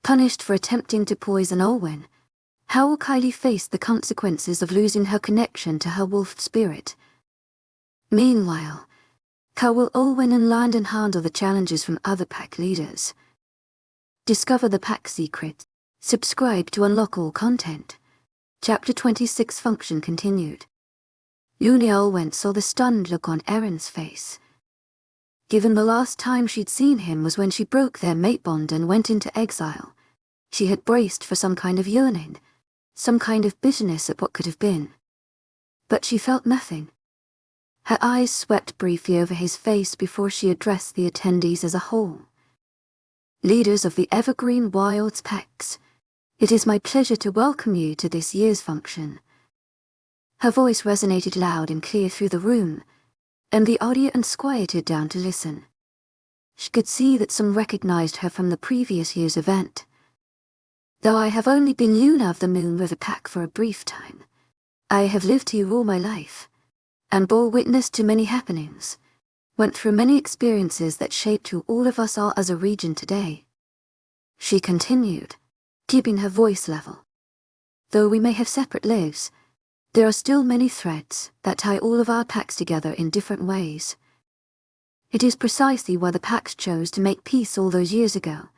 Punished for attempting to poison Olwen, how will Kylie face the consequences of losing her connection to her wolf spirit? Meanwhile, how will Olwen and Landon handle the challenges from other pack leaders? Discover the pack secret. Subscribe to unlock all content. Chapter 26 Function continued. Olwen saw the stunned look on Aaron's face. Given the last time she'd seen him was when she broke their mate bond and went into exile, she had braced for some kind of yearning, some kind of bitterness at what could have been. But she felt nothing. Her eyes swept briefly over his face before she addressed the attendees as a whole. Leaders of the Evergreen Wilds packs, it is my pleasure to welcome you to this year's function. Her voice resonated loud and clear through the room, and the audience quieted down to listen. She could see that some recognized her from the previous year's event. Though I have only been Luna of the Moon River Pack for a brief time, I have lived here all my life, and bore witness to many happenings, went through many experiences that shaped who all of us are as a region today. She continued, keeping her voice level. Though we may have separate lives, there are still many threads that tie all of our packs together in different ways. It is precisely why the packs chose to make peace all those years ago,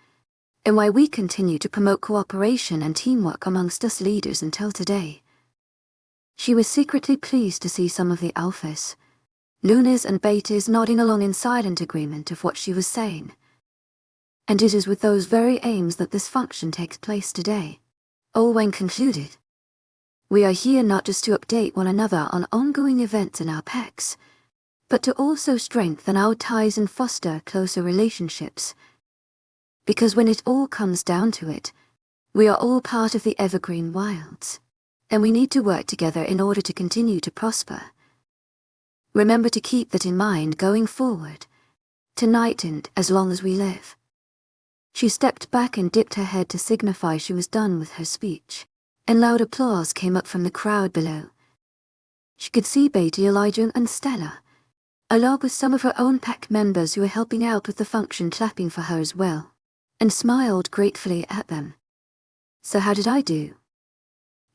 and why we continue to promote cooperation and teamwork amongst us leaders until today. She was secretly pleased to see some of the alphas, Lunas and betas, nodding along in silent agreement of what she was saying. And it is with those very aims that this function takes place today. Olwen concluded. We are here not just to update one another on ongoing events in our packs, but to also strengthen our ties and foster closer relationships. Because when it all comes down to it, we are all part of the Evergreen Wilds, and we need to work together in order to continue to prosper. Remember to keep that in mind going forward, tonight and as long as we live. She stepped back and dipped her head to signify she was done with her speech, and loud applause came up from the crowd below. She could see Beatty, Elijah, and Stella, along with some of her own pack members who were helping out with the function, clapping for her as well, and smiled gratefully at them. So how did I do?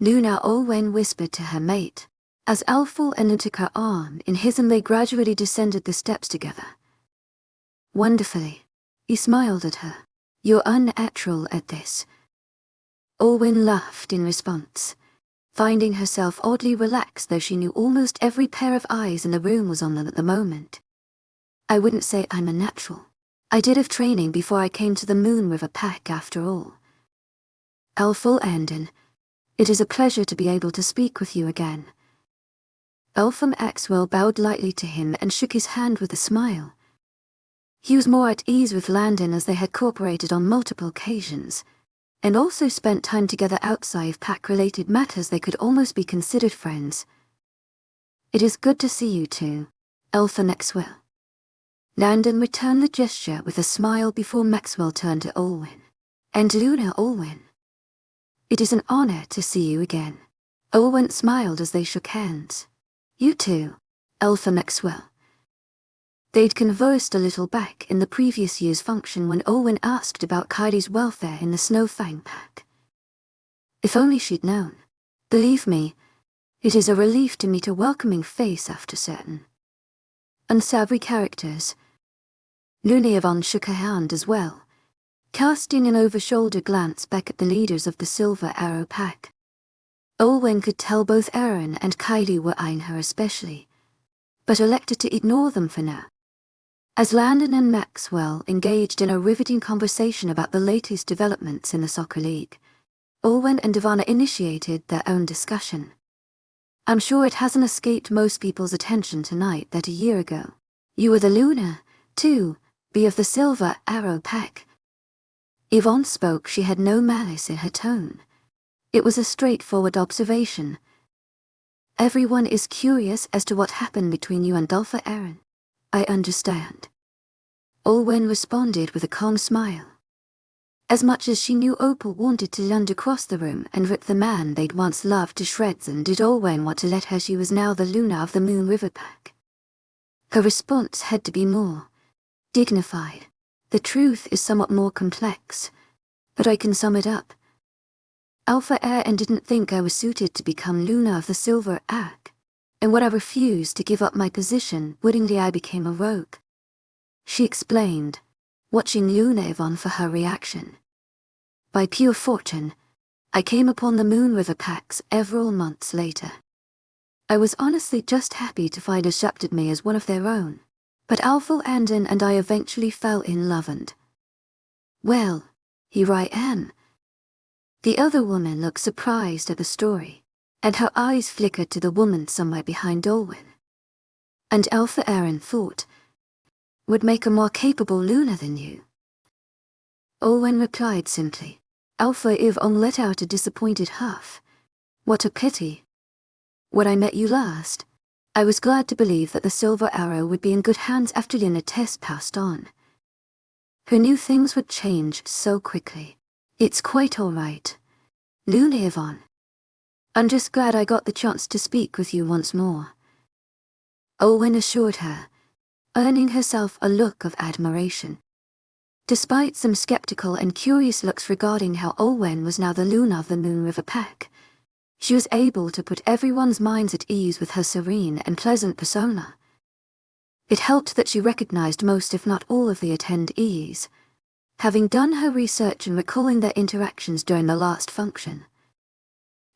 Luna Olwen whispered to her mate, as Aaron took her arm in his and they gradually descended the steps together. Wonderfully, he smiled at her. You're unnatural at this. Olwen laughed in response, finding herself oddly relaxed though she knew almost every pair of eyes in the room was on them at the moment. I wouldn't say I'm a natural. I did have training before I came to the Moon River Pack after all. Landon, it is a pleasure to be able to speak with you again. Maxwell bowed lightly to him and shook his hand with a smile. He was more at ease with Landon as they had cooperated on multiple occasions, and also spent time together outside of pack-related matters. They could almost be considered friends. It is good to see you too, Maxwell. Landon returned the gesture with a smile before Maxwell turned to Olwen. And Luna Olwen. It is an honor to see you again. Olwen smiled as they shook hands. You too, Maxwell. They'd conversed a little back in the previous year's function when Olwen asked about Kylie's welfare in the Snowfang pack. If only she'd known. Believe me, it is a relief to meet a welcoming face after certain unsavory characters. Luna shook her hand as well, casting an over-shoulder glance back at the leaders of the Silver Arrow pack. Olwen could tell both Aaron and Kylie were eyeing her especially, but elected to ignore them for now. As Landon and Maxwell engaged in a riveting conversation about the latest developments in the soccer league, Olwen and Ivana initiated their own discussion. I'm sure it hasn't escaped most people's attention tonight that a year ago, you were the Luna, too, be of the Silver Arrow pack. Yvonne spoke. She had no malice in her tone. It was a straightforward observation. Everyone is curious as to what happened between you and Dolpha, Aaron. I understand. Olwen responded with a calm smile. As much as she knew Opal wanted to lunge across the room and rip the man they'd once loved to shreds, and did Olwen want to let her, she was now the Luna of the Moon River Pack. Her response had to be more dignified. The truth is somewhat more complex. but I can sum it up. Aaron didn't think I was suited to become Luna of the Silver Ark, and when I refused to give up my position, wittingly I became a rogue. She explained, watching Luna for her reaction. By pure fortune, I came upon the Moon River Packs several months later. I was honestly just happy to find accepted me as one of their own, but Landon and I eventually fell in love and... Well, here I am. The other woman looked surprised at the story, and her eyes flickered to the woman somewhere behind Olwen. And Aaron thought, would make a more capable Luna than you. Olwen replied simply. Yvonne let out a disappointed huff. What a pity. When I met you last, I was glad to believe that the Silver Arrow would be in good hands after Luna Tess passed on. Who knew things would change so quickly? It's quite all right. Luna Yvonne. I'm just glad I got the chance to speak with you once more. Olwen assured her, earning herself a look of admiration. Despite some skeptical and curious looks regarding how Olwen was now the Luna of the Moon River Pack, she was able to put everyone's minds at ease with her serene and pleasant persona. It helped that she recognized most if not all of the attendees, having done her research and recalling their interactions during the last function.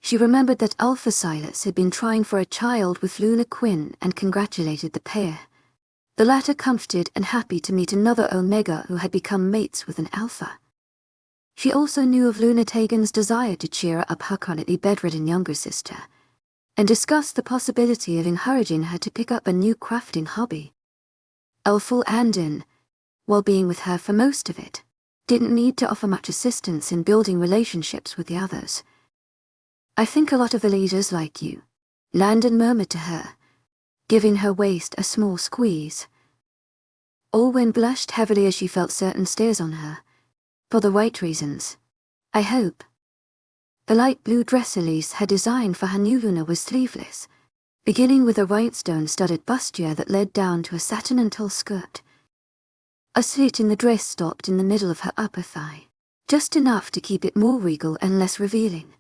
She remembered that Alpha Silas had been trying for a child with Luna Quinn and congratulated the pair. The latter comforted and happy to meet another Omega who had become mates with an Alpha. She also knew of Luna Tegan's desire to cheer up her chronically bedridden younger sister, and discussed the possibility of encouraging her to pick up a new crafting hobby. Landon, while being with her for most of it, didn't need to offer much assistance in building relationships with the others. I think a lot of the leaders like you, Landon murmured to her, giving her waist a small squeeze. Olwen blushed heavily as she felt certain stares on her. For the right reasons, I hope. The light blue dress Elise had designed for her new Luna was sleeveless, beginning with a rhinestone-studded bustier that led down to a satin and tulle skirt. A slit in the dress stopped in the middle of her upper thigh, just enough to keep it more regal and less revealing.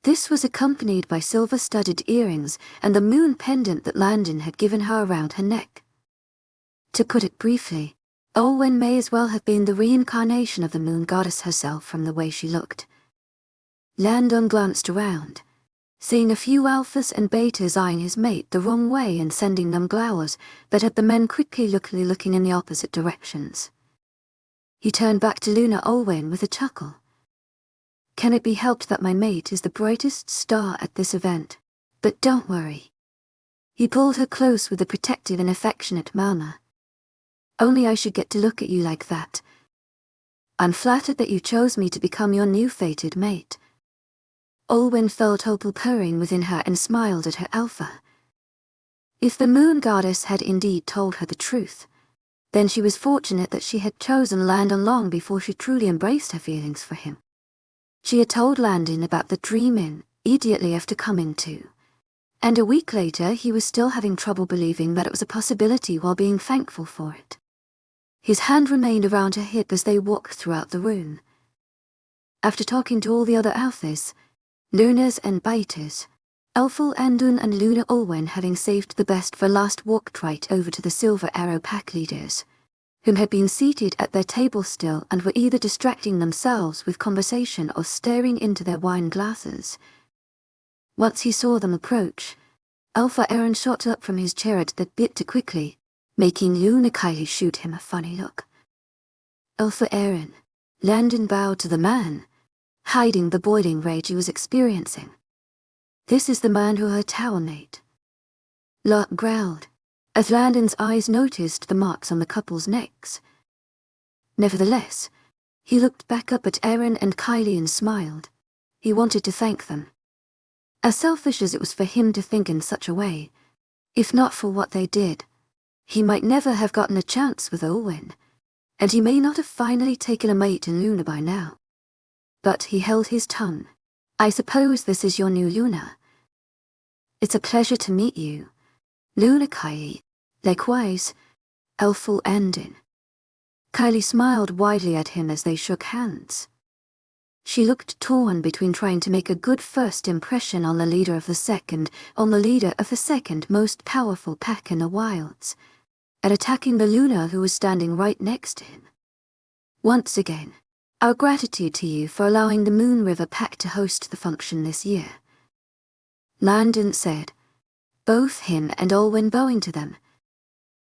This was accompanied by silver-studded earrings and the moon pendant that Landon had given her around her neck. To put it briefly, Olwen may as well have been the reincarnation of the moon goddess herself from the way she looked. Landon glanced around, seeing a few alphas and betas eyeing his mate the wrong way and sending them glowers that had the men quickly looking in the opposite directions. He turned back to Luna Olwen with a chuckle. Can it be helped that my mate is the brightest star at this event? But don't worry. He pulled her close with a protective and affectionate murmur. Only I should get to look at you like that. I'm flattered that you chose me to become your new fated mate. Olwen felt Opal purring within her and smiled at her alpha. If the moon goddess had indeed told her the truth, then she was fortunate that she had chosen Landon long before she truly embraced her feelings for him. She had told Landon about the dream immediately after coming to, and a week later he was still having trouble believing that it was a possibility while being thankful for it. His hand remained around her hip as they walked throughout the room. After talking to all the other alphas, Lunas and betas, Landon and Luna Olwen having saved the best for last walked right over to the Silver Arrow pack leaders, whom had been seated at their table still and were either distracting themselves with conversation or staring into their wine glasses. Once he saw them approach, Aaron shot up from his chair at that bit too quickly, making Luna Kylie shoot him a funny look. Aaron, Landon bowed to the man, hiding the boiling rage he was experiencing. This is the man who her tower mate. Lot growled, as Landon's eyes noticed the marks on the couple's necks. Nevertheless, he looked back up at Aaron and Kylie and smiled. He wanted to thank them. As selfish as it was for him to think in such a way, if not for what they did, he might never have gotten a chance with Olwen, and he may not have finally taken a mate in Luna by now. But he held his tongue. I suppose this is your new Luna. It's a pleasure to meet you, Luna Kylie. Likewise, Landon. Kylie smiled widely at him as they shook hands. She looked torn between trying to make a good first impression on the leader of the second most powerful pack in the wilds, and attacking the Luna who was standing right next to him. Once again, our gratitude to you for allowing the Moon River Pack to host the function this year, Landon said, both him and Olwen bowing to them.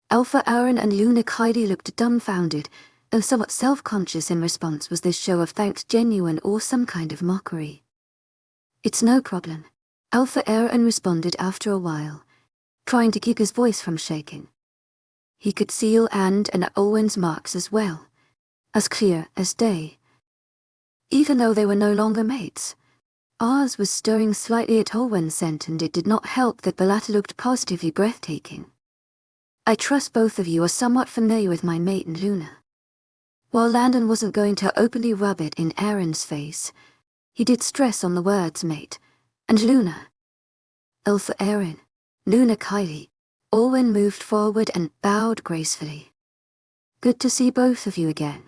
Alpha Aaron and Luna Kylie looked dumbfounded, and somewhat self-conscious in response. Was this show of thanks genuine or some kind of mockery? It's no problem, Alpha Aaron responded after a while, trying to keep his voice from shaking. He could see and Olwen's marks as well, as clear as day. Even though they were no longer mates, ours was stirring slightly at Olwen's scent, and it did not help that the latter looked positively breathtaking. I trust both of you are somewhat familiar with my mate and Luna. While Landon wasn't going to openly rub it in Aaron's face, he did stress on the words mate and Luna. Alpha Aaron, Luna Kylie, Olwen moved forward and bowed gracefully. Good to see both of you again.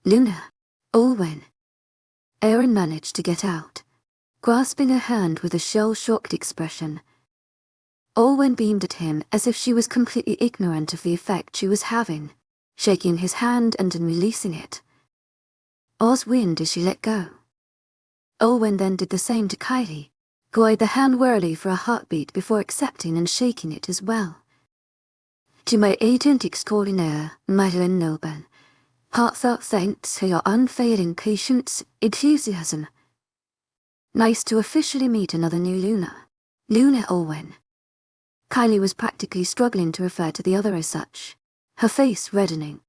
Luna, Olwen. Aaron managed to get out, grasping her hand with a shell-shocked expression. Olwen beamed at him as if she was completely ignorant of the effect she was having, shaking his hand and then releasing it. Oz wind as she let go. Olwen then did the same to Kylie, who eyed the hand warily for a heartbeat before accepting and shaking it as well. To my agent extraordinaire, Aaron丨Lone, heartfelt thanks for your unfailing patience, enthusiasm. Nice to officially meet another new Luna. Luna Olwen. Kylie was practically struggling to refer to the other as such, her face reddening.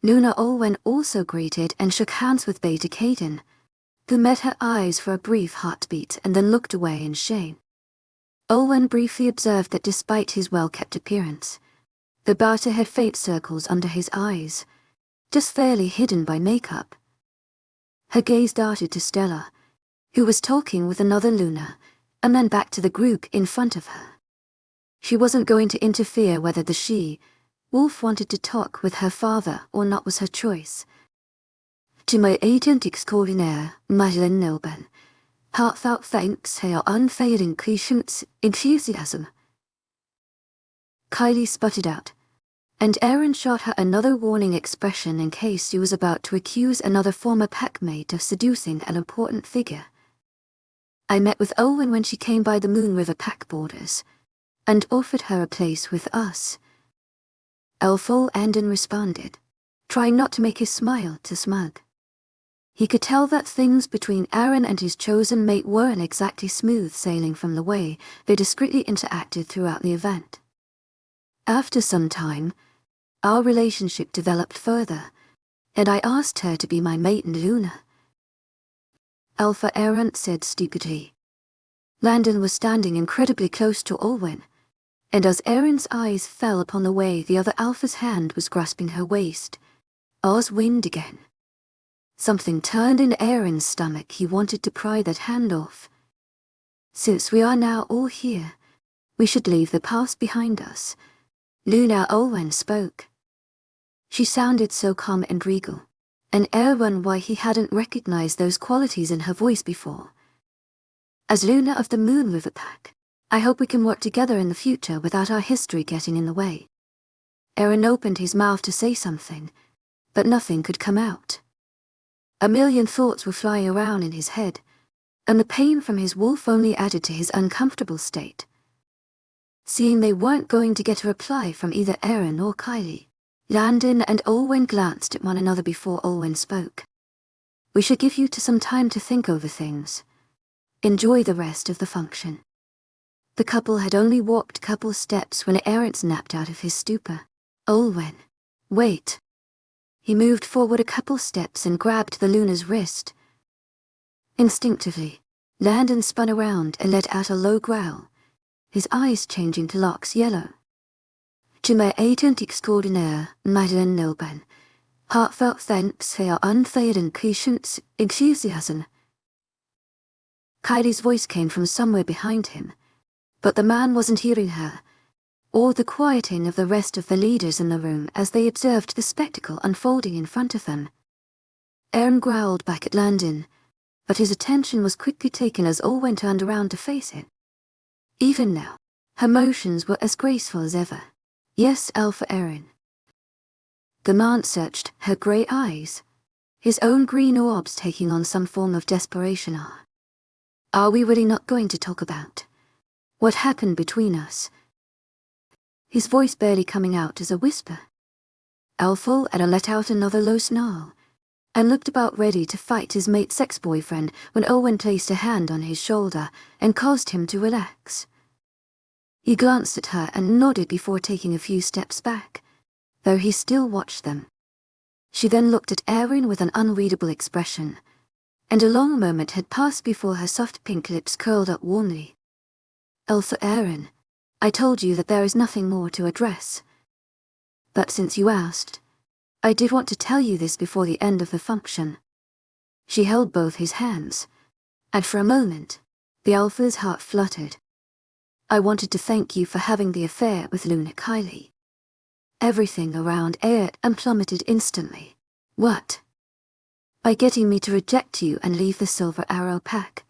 Luna Olwen also greeted and shook hands with Beta Caden, who met her eyes for a brief heartbeat and then looked away in shame. Olwen briefly observed that despite his well-kept appearance, the Beta had faint circles under his eyes, just fairly hidden by makeup. Her gaze darted to Stella, who was talking with another Luna, and then back to the group in front of her. She wasn't going to interfere whether the she-wolf wanted to talk with her father or not was her choice. To my agent extraordinaire, Aaron丨Lone, heartfelt thanks for your unfailing patience, enthusiasm. Kylie sputtered out, and Aaron shot her another warning expression in case she was about to accuse another former packmate of seducing an important figure. I met with Olwen when she came by the Moon River Pack borders, and offered her a place with us. Landon responded, trying not to make his smile too smug. He could tell that things between Aaron and his chosen mate weren't exactly smooth sailing from the way they discreetly interacted throughout the event. After some time, our relationship developed further, and I asked her to be my mate and Luna. Alpha Aaron said stupidly. Landon was standing incredibly close to Olwen, and as Aaron's eyes fell upon the way the other Alpha's hand was grasping her waist, Oz wind again. Something turned in Aaron's stomach. He wanted to pry that hand off. Since we are now all here, we should leave the past behind us. Luna Olwen spoke. She sounded so calm and regal, and Aaron why he hadn't recognized those qualities in her voice before. As Luna of the Moon River Pack, I hope we can work together in the future without our history getting in the way. Aaron opened his mouth to say something, but nothing could come out. A million thoughts were flying around in his head, and the pain from his wolf only added to his uncomfortable state. Seeing they weren't going to get a reply from either Aaron or Kylie, Landon and Olwen glanced at one another before Olwen spoke. We should give you some time to think over things. Enjoy the rest of the function. The couple had only walked a couple steps when Aaron snapped out of his stupor. Olwen, wait. He moved forward a couple steps and grabbed the Luna's wrist. Instinctively, Landon spun around and let out a low growl, his eyes changing to Locke's yellow. To my agent extraordinaire, Aaron丨Lone, heartfelt thanks for your unfailing patience, enthusiasm. Kylie's voice came from somewhere behind him, but the man wasn't hearing her, or the quieting of the rest of the leaders in the room as they observed the spectacle unfolding in front of them. Aaron growled back at Landon, but his attention was quickly taken as Olwen turned around to face it. Even now, her motions were as graceful as ever. Yes, Aaron. The man searched her grey eyes, his own green orbs taking on some form of desperation. Are we really not going to talk about what happened between us? His voice barely coming out as a whisper. Aaron let out another low snarl, and looked about ready to fight his mate's ex-boyfriend when Olwen placed a hand on his shoulder and caused him to relax. He glanced at her and nodded before taking a few steps back, though he still watched them. She then looked at Aaron with an unreadable expression, and a long moment had passed before her soft pink lips curled up warmly. Aaron, I told you that there is nothing more to address. But since you asked, I did want to tell you this before the end of the function. She held both his hands, and for a moment, the Alpha's heart fluttered. I wanted to thank you for having the affair with Luna Kylie. Everything around aired and plummeted instantly. What? By getting me to reject you and leave the Silver Arrow pack,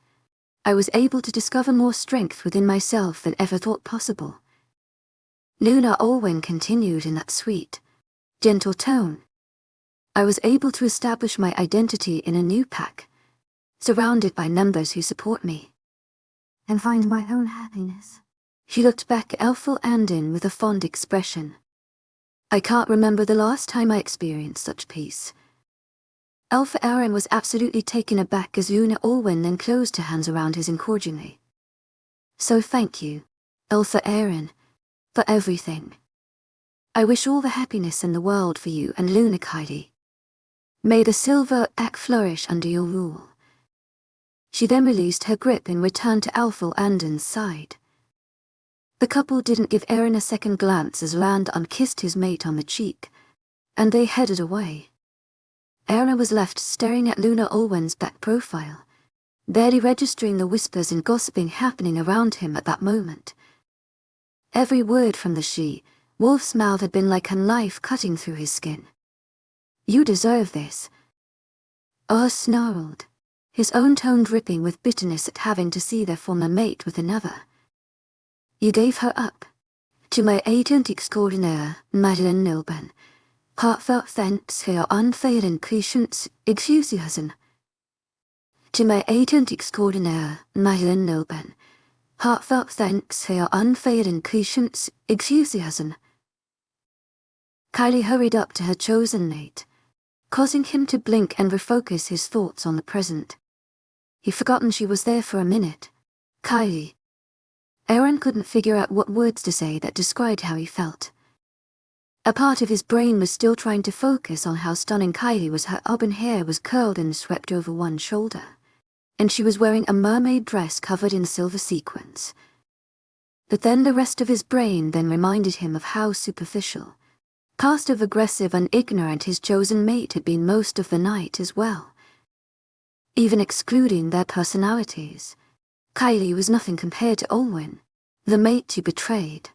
I was able to discover more strength within myself than ever thought possible. Luna Olwen continued in that sweet, gentle tone. I was able to establish my identity in a new pack, surrounded by members who support me, and find my own happiness. She looked back at Landon with a fond expression. I can't remember the last time I experienced such peace. Aaron was absolutely taken aback as Luna Olwen then closed her hands around his encouragingly. So thank you, Aaron, for everything. I wish all the happiness in the world for you and Luna Kylie. May the silver pack flourish under your rule. She then released her grip and returned to Landon's side. The couple didn't give Aaron a second glance as Landon kissed his mate on the cheek, and they headed away. Aaron was left staring at Luna Olwen's back profile, barely registering the whispers and gossiping happening around him at that moment. Every word from the she-wolf's mouth had been like a knife cutting through his skin. You deserve this. Snarled, his own tone dripping with bitterness at having to see their former mate with another. You gave her up. To my agent extraordinaire, Madeleine Nilban. Heartfelt thanks for your unfailing patience, enthusiasm. To my agent extraordinaire, Madeleine Nilban. Heartfelt thanks for your unfailing patience, enthusiasm. Kylie hurried up to her chosen mate, causing him to blink and refocus his thoughts on the present. He'd forgotten she was there for a minute. Kylie. Aaron couldn't figure out what words to say that described how he felt. A part of his brain was still trying to focus on how stunning Kylie was. Her auburn hair was curled and swept over one shoulder, and she was wearing a mermaid dress covered in silver sequins. But then the rest of his brain then reminded him of how superficial, passive-aggressive and ignorant his chosen mate had been most of the night as well. Even excluding their personalities, Kylie was nothing compared to Olwen, the mate who betrayed.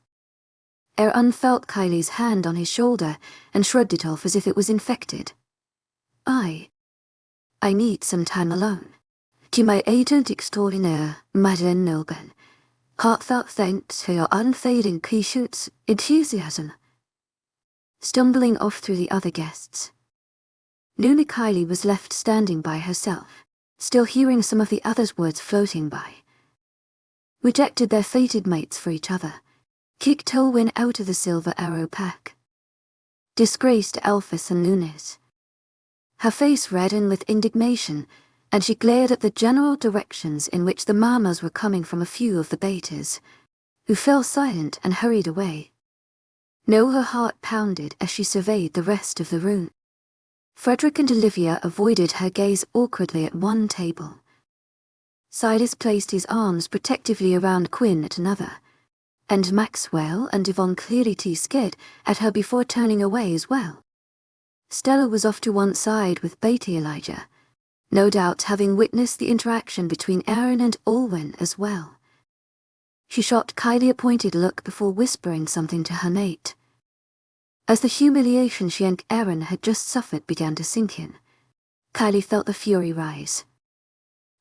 Aaron felt Kylie's hand on his shoulder and shrugged it off as if it was infected. I need some time alone. To my agent extraordinaire, Madeleine Nilban. Heartfelt thanks for your unfading patience, enthusiasm. Stumbling off through the other guests, Luna Kylie was left standing by herself, still hearing some of the others' words floating by. Rejected their fated mates for each other, kicked Olwen out of the Silver Arrow pack. Disgraced Alphys and Lunas. Her face reddened with indignation, and she glared at the general directions in which the murmurs were coming from a few of the betas, who fell silent and hurried away. No, her heart pounded as she surveyed the rest of the room. Frederick and Olivia avoided her gaze awkwardly at one table. Silas placed his arms protectively around Quinn at another, and Maxwell and Yvonne clearly too scared at her before turning away as well. Stella was off to one side with Beta Elijah, no doubt having witnessed the interaction between Aaron and Olwen as well. She shot Kylie a pointed look before whispering something to her mate. As the humiliation she and Aaron had just suffered began to sink in, Kylie felt the fury rise.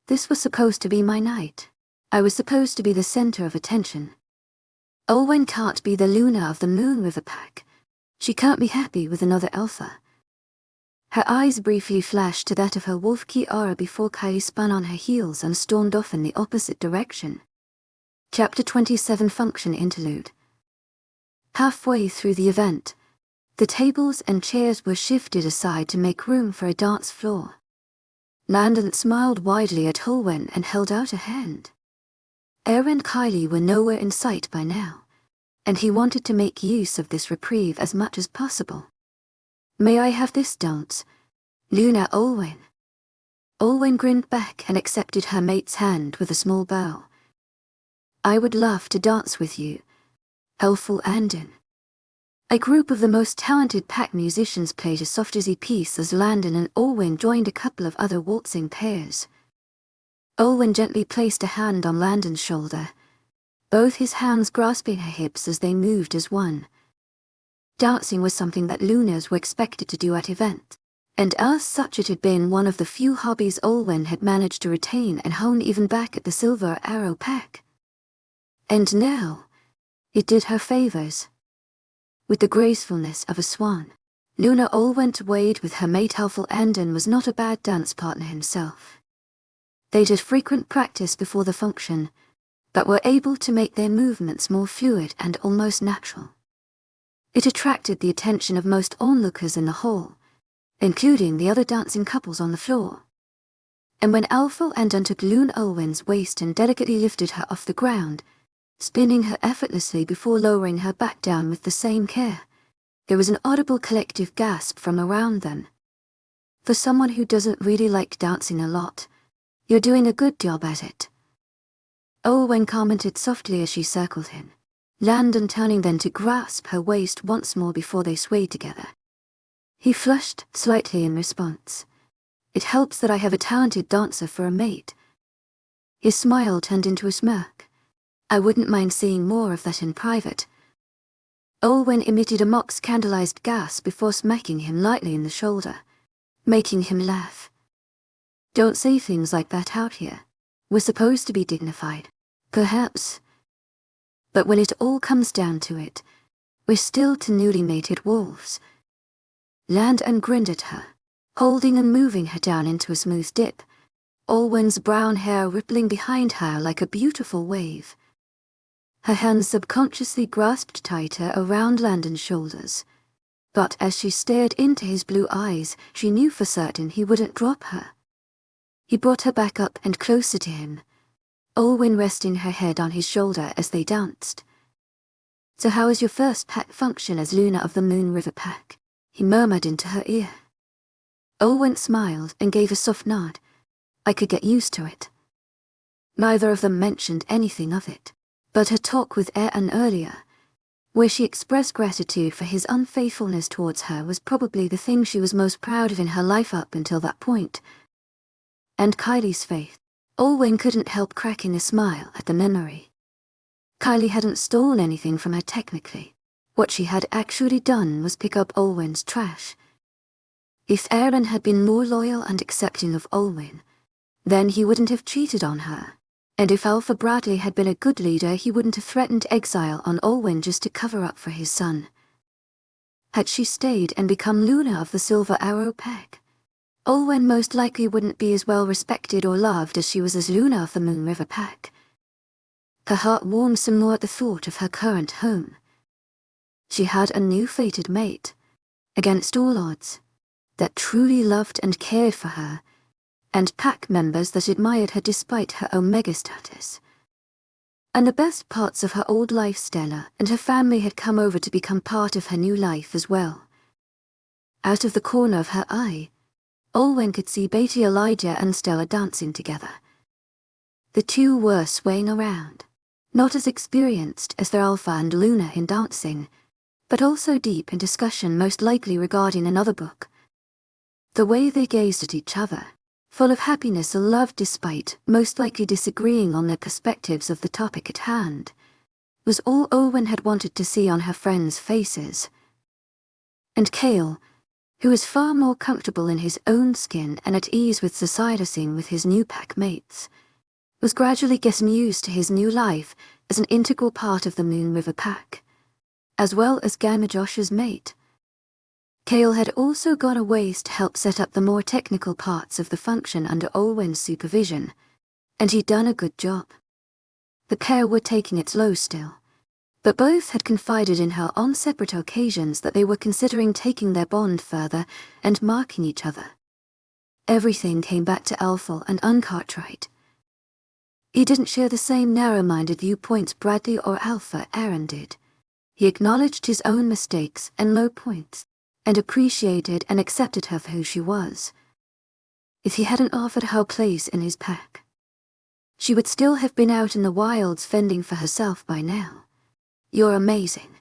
This was supposed to be my night. I was supposed to be the center of attention. Olwen can't be the Luna of the Moon River Pack. She can't be happy with another alpha. Her eyes briefly flashed to that of her wolf Kiara before Kylie spun on her heels and stormed off in the opposite direction. Chapter 27 Function Interlude. Halfway through the event, the tables and chairs were shifted aside to make room for a dance floor. Landon smiled widely at Olwen and held out a hand. Aaron and Kylie were nowhere in sight by now, and he wanted to make use of this reprieve as much as possible. "May I have this dance, Luna Olwen?" Olwen grinned back and accepted her mate's hand with a small bow. "I would love to dance with you, helpful Landon." A group of the most talented pack musicians played a soft jazzy piece as Landon and Olwen joined a couple of other waltzing pairs. Olwen gently placed a hand on Landon's shoulder, both his hands grasping her hips as they moved as one. Dancing was something that Lunas were expected to do at events, and as such it had been one of the few hobbies Olwen had managed to retain and hone even back at the Silver Arrow Pack. And now, it did her favors. With the gracefulness of a swan, Luna Olwen weighed with her mate helpful Landon was not a bad dance partner himself. They did frequent practice before the function, but were able to make their movements more fluid and almost natural. It attracted the attention of most onlookers in the hall, including the other dancing couples on the floor. And when Alpha Landon took Luna Olwen's waist and delicately lifted her off the ground, spinning her effortlessly before lowering her back down with the same care, there was an audible collective gasp from around them. For someone who doesn't really like dancing a lot, you're doing a good job at it. Olwen commented softly as she circled him, Landon turning then to grasp her waist once more before they swayed together. He flushed slightly in response. "It helps that I have a talented dancer for a mate." His smile turned into a smirk. "I wouldn't mind seeing more of that in private." Olwen emitted a mock scandalized gasp before smacking him lightly in the shoulder, making him laugh. "Don't say things like that out here. We're supposed to be dignified. Perhaps. But when it all comes down to it, we're still two newly mated wolves." Landon grinned at her, holding and moving her down into a smooth dip, Olwen's brown hair rippling behind her like a beautiful wave. Her hands subconsciously grasped tighter around Landon's shoulders, but as she stared into his blue eyes, she knew for certain he wouldn't drop her. He brought her back up and closer to him, Olwen resting her head on his shoulder as they danced. "So how was your first pack function as Luna of the Moon River Pack?" he murmured into her ear. Olwen smiled and gave a soft nod. "I could get used to it." Neither of them mentioned anything of it, but her talk with Aaron earlier, where she expressed gratitude for his unfaithfulness towards her, was probably the thing she was most proud of in her life up until that point. And Kylie's faith. Olwen couldn't help cracking a smile at the memory. Kylie hadn't stolen anything from her technically. What she had actually done was pick up Olwen's trash. If Aaron had been more loyal and accepting of Olwen, then he wouldn't have cheated on her. And if Alpha Bradley had been a good leader, he wouldn't have threatened exile on Olwen just to cover up for his son. Had she stayed and become Luna of the Silver Arrow Pack, Olwen most likely wouldn't be as well respected or loved as she was as Luna of the Moon River Pack. Her heart warmed some more at the thought of her current home. She had a new fated mate, against all odds, that truly loved and cared for her, and pack members that admired her despite her Omega status. And the best parts of her old life, Stella and her family had come over to become part of her new life as well. Out of the corner of her eye, Olwen could see Beatty, Elijah and Stella dancing together. The two were swaying around, not as experienced as their Alpha and Luna in dancing, but also deep in discussion most likely regarding another book. The way they gazed at each other, full of happiness or love despite most likely disagreeing on their perspectives of the topic at hand, was all Olwen had wanted to see on her friends' faces. And Cale, who was far more comfortable in his own skin and at ease with socializing with his new pack mates, was gradually getting used to his new life as an integral part of the Moon River pack, as well as Gamajosh's mate. Kale had also gone a ways to help set up the more technical parts of the function under Olwen's supervision, and he'd done a good job. The pair were taking it slow still, but both had confided in her on separate occasions that they were considering taking their bond further and marking each other. Everything came back to Alpha and Cartwright. He didn't share the same narrow-minded viewpoints Bradley or Aaron did. He acknowledged his own mistakes and low points, and appreciated and accepted her for who she was. If he hadn't offered her a place in his pack, she would still have been out in the wilds fending for herself by now. "You're amazing,"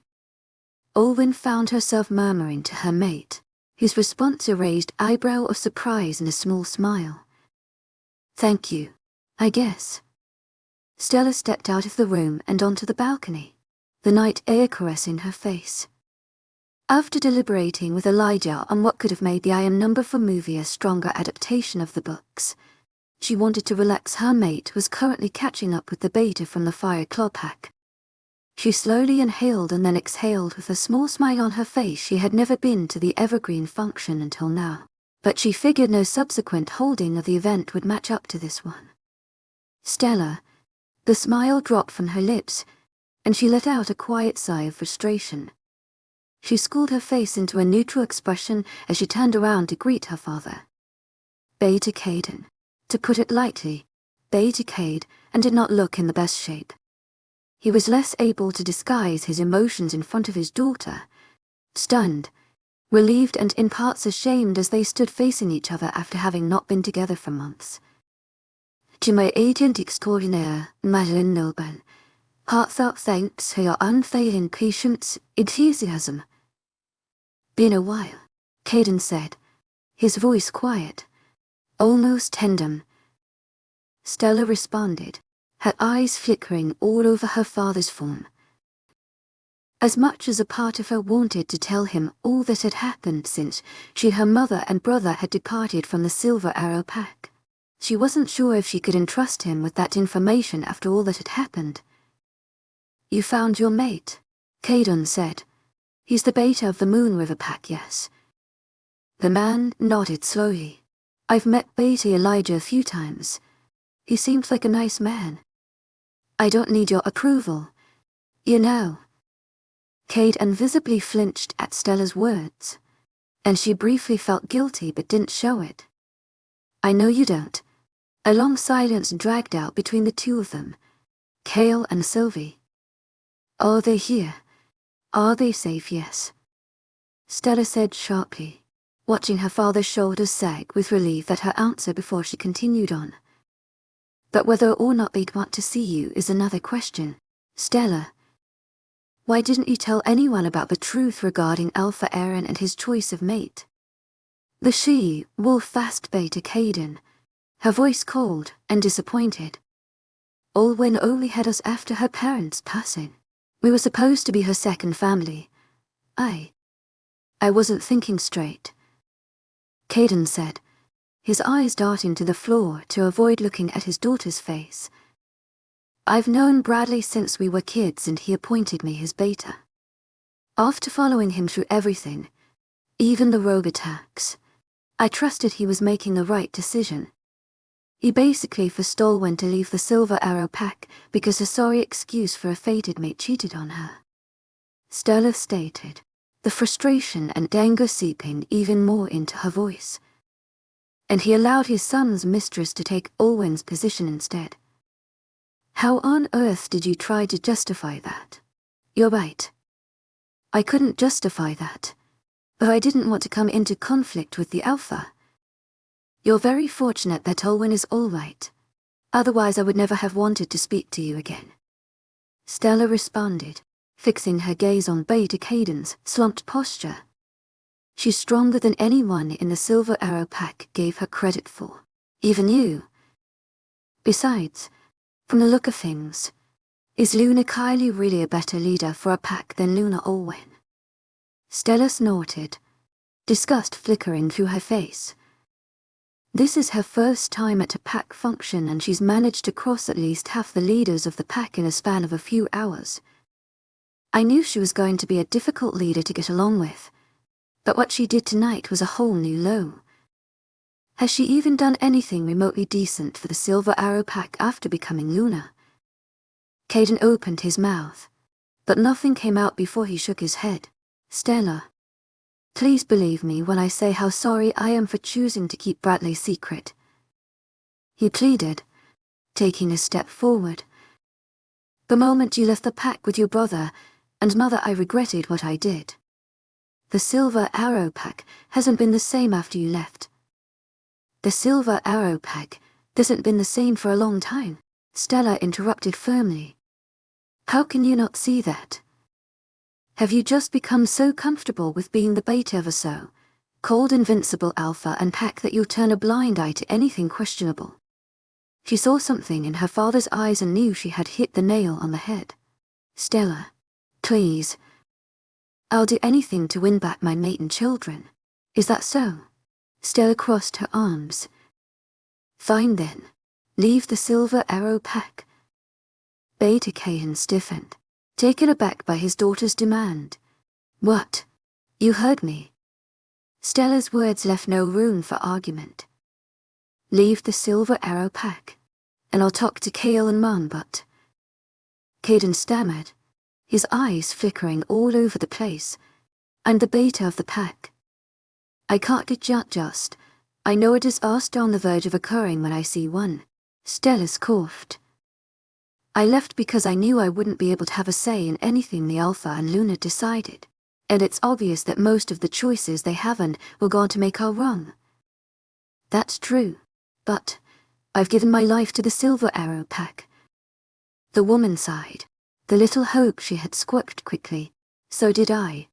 Olwen found herself murmuring to her mate, whose response raised eyebrow of surprise and a small smile. "Thank you, I guess." Stella stepped out of the room and onto the balcony, the night air caressing her face. After deliberating with Elijah on what could have made the IM4 movie a stronger adaptation of the books, she wanted to relax her mate who was currently catching up with the beta from the Fire Claw pack. She slowly inhaled and then exhaled with a small smile on her face. She had never been to the Evergreen function until now, but she figured no subsequent holding of the event would match up to this one. "Stella," the smile dropped from her lips, and she let out a quiet sigh of frustration. She schooled her face into a neutral expression as she turned around to greet her father. Beta Caden. To put it lightly, Beta Cade, and did not look in the best shape. He was less able to disguise his emotions in front of his daughter, stunned, relieved and in parts ashamed as they stood facing each other after having not been together for months. "To my agent extraordinaire, Madeline Nilban, heartfelt thanks for your unfailing patience, enthusiasm." "Been a while," Caden said, his voice quiet, almost tender. Stella responded, her eyes flickering all over her father's form. As much as a part of her wanted to tell him all that had happened since her mother and brother had departed from the Silver Arrow pack, she wasn't sure if she could entrust him with that information after all that had happened. "You found your mate," Caden said. "He's the beta of the Moon River pack, yes?" The man nodded slowly. "I've met Beta Elijah a few times. He seems like a nice man. I don't need your approval, you know." Cade invisibly flinched at Stella's words, and she briefly felt guilty but didn't show it. "I know you don't." A long silence dragged out between the two of them, Kale and Sylvie. "Are they here? Are they safe, yes?" Stella said sharply, watching her father's shoulders sag with relief at her answer before she continued on. "But whether or not they'd want to see you is another question. Stella, why didn't you tell anyone about the truth regarding Alpha Aaron and his choice of mate?" The she-wolf fast Beta Caden, her voice cold and disappointed. "Olwen only had us after her parents' passing. We were supposed to be her second family. I wasn't thinking straight," Caden said, his eyes darting to the floor to avoid looking at his daughter's face. "I've known Bradley since we were kids and he appointed me his beta. After following him through everything, even the rogue attacks, I trusted he was making the right decision. He basically forced Olwen to leave the Silver Arrow pack because a sorry excuse for a fated mate cheated on her," Stella stated, the frustration and anger seeping even more into her voice. "And he allowed his son's mistress to take Olwen's position instead. How on earth did you try to justify that?" "You're right. I couldn't justify that, but I didn't want to come into conflict with the Alpha. You're very fortunate that Olwen is all right. Otherwise I would never have wanted to speak to you again," Stella responded, fixing her gaze on Beta Caden's slumped posture. "She's stronger than anyone in the Silver Arrow pack gave her credit for. Even you. Besides, from the look of things, is Luna Kylie really a better leader for a pack than Luna Olwen?" Stella snorted, disgust flickering through her face. This is her first time at a pack function, and she's managed to cross at least half the leaders of the pack in a span of a few hours. I knew she was going to be a difficult leader to get along with, but what she did tonight was a whole new low. Has she even done anything remotely decent for the Silver Arrow Pack after becoming Luna? Caden opened his mouth, but nothing came out before he shook his head. Stella, please believe me when I say how sorry I am for choosing to keep Bradley secret, he pleaded, taking a step forward. The moment you left the pack with your brother and mother, I regretted what I did. The Silver Arrow Pack hasn't been the same after you left. The Silver Arrow Pack hasn't been the same for a long time, Stella interrupted firmly. How can you not see that? Have you just become so comfortable with being the beta of a so-called invincible alpha and pack that you'll turn a blind eye to anything questionable? She saw something in her father's eyes and knew she had hit the nail on the head. Stella, please. I'll do anything to win back my mate and children. Is that so? Stella crossed her arms. Fine then. Leave the Silver Arrow Pack. Beta Cahan stiffened, taken aback by his daughter's demand. What? You heard me. Stella's words left no room for argument. Leave the Silver Arrow Pack, and I'll talk to Kale and Mom, but... Caden stammered, his eyes flickering all over the place. I'm the beta of the pack. I can't get just. I know it is fast on the verge of occurring when I see one. Stella coughed. I left because I knew I wouldn't be able to have a say in anything the Alpha and Luna decided, and it's obvious that most of the choices they haven't were going to make are wrong. That's true, but I've given my life to the Silver Arrow Pack. The woman sighed, the little hope she had squawked quickly. So did I.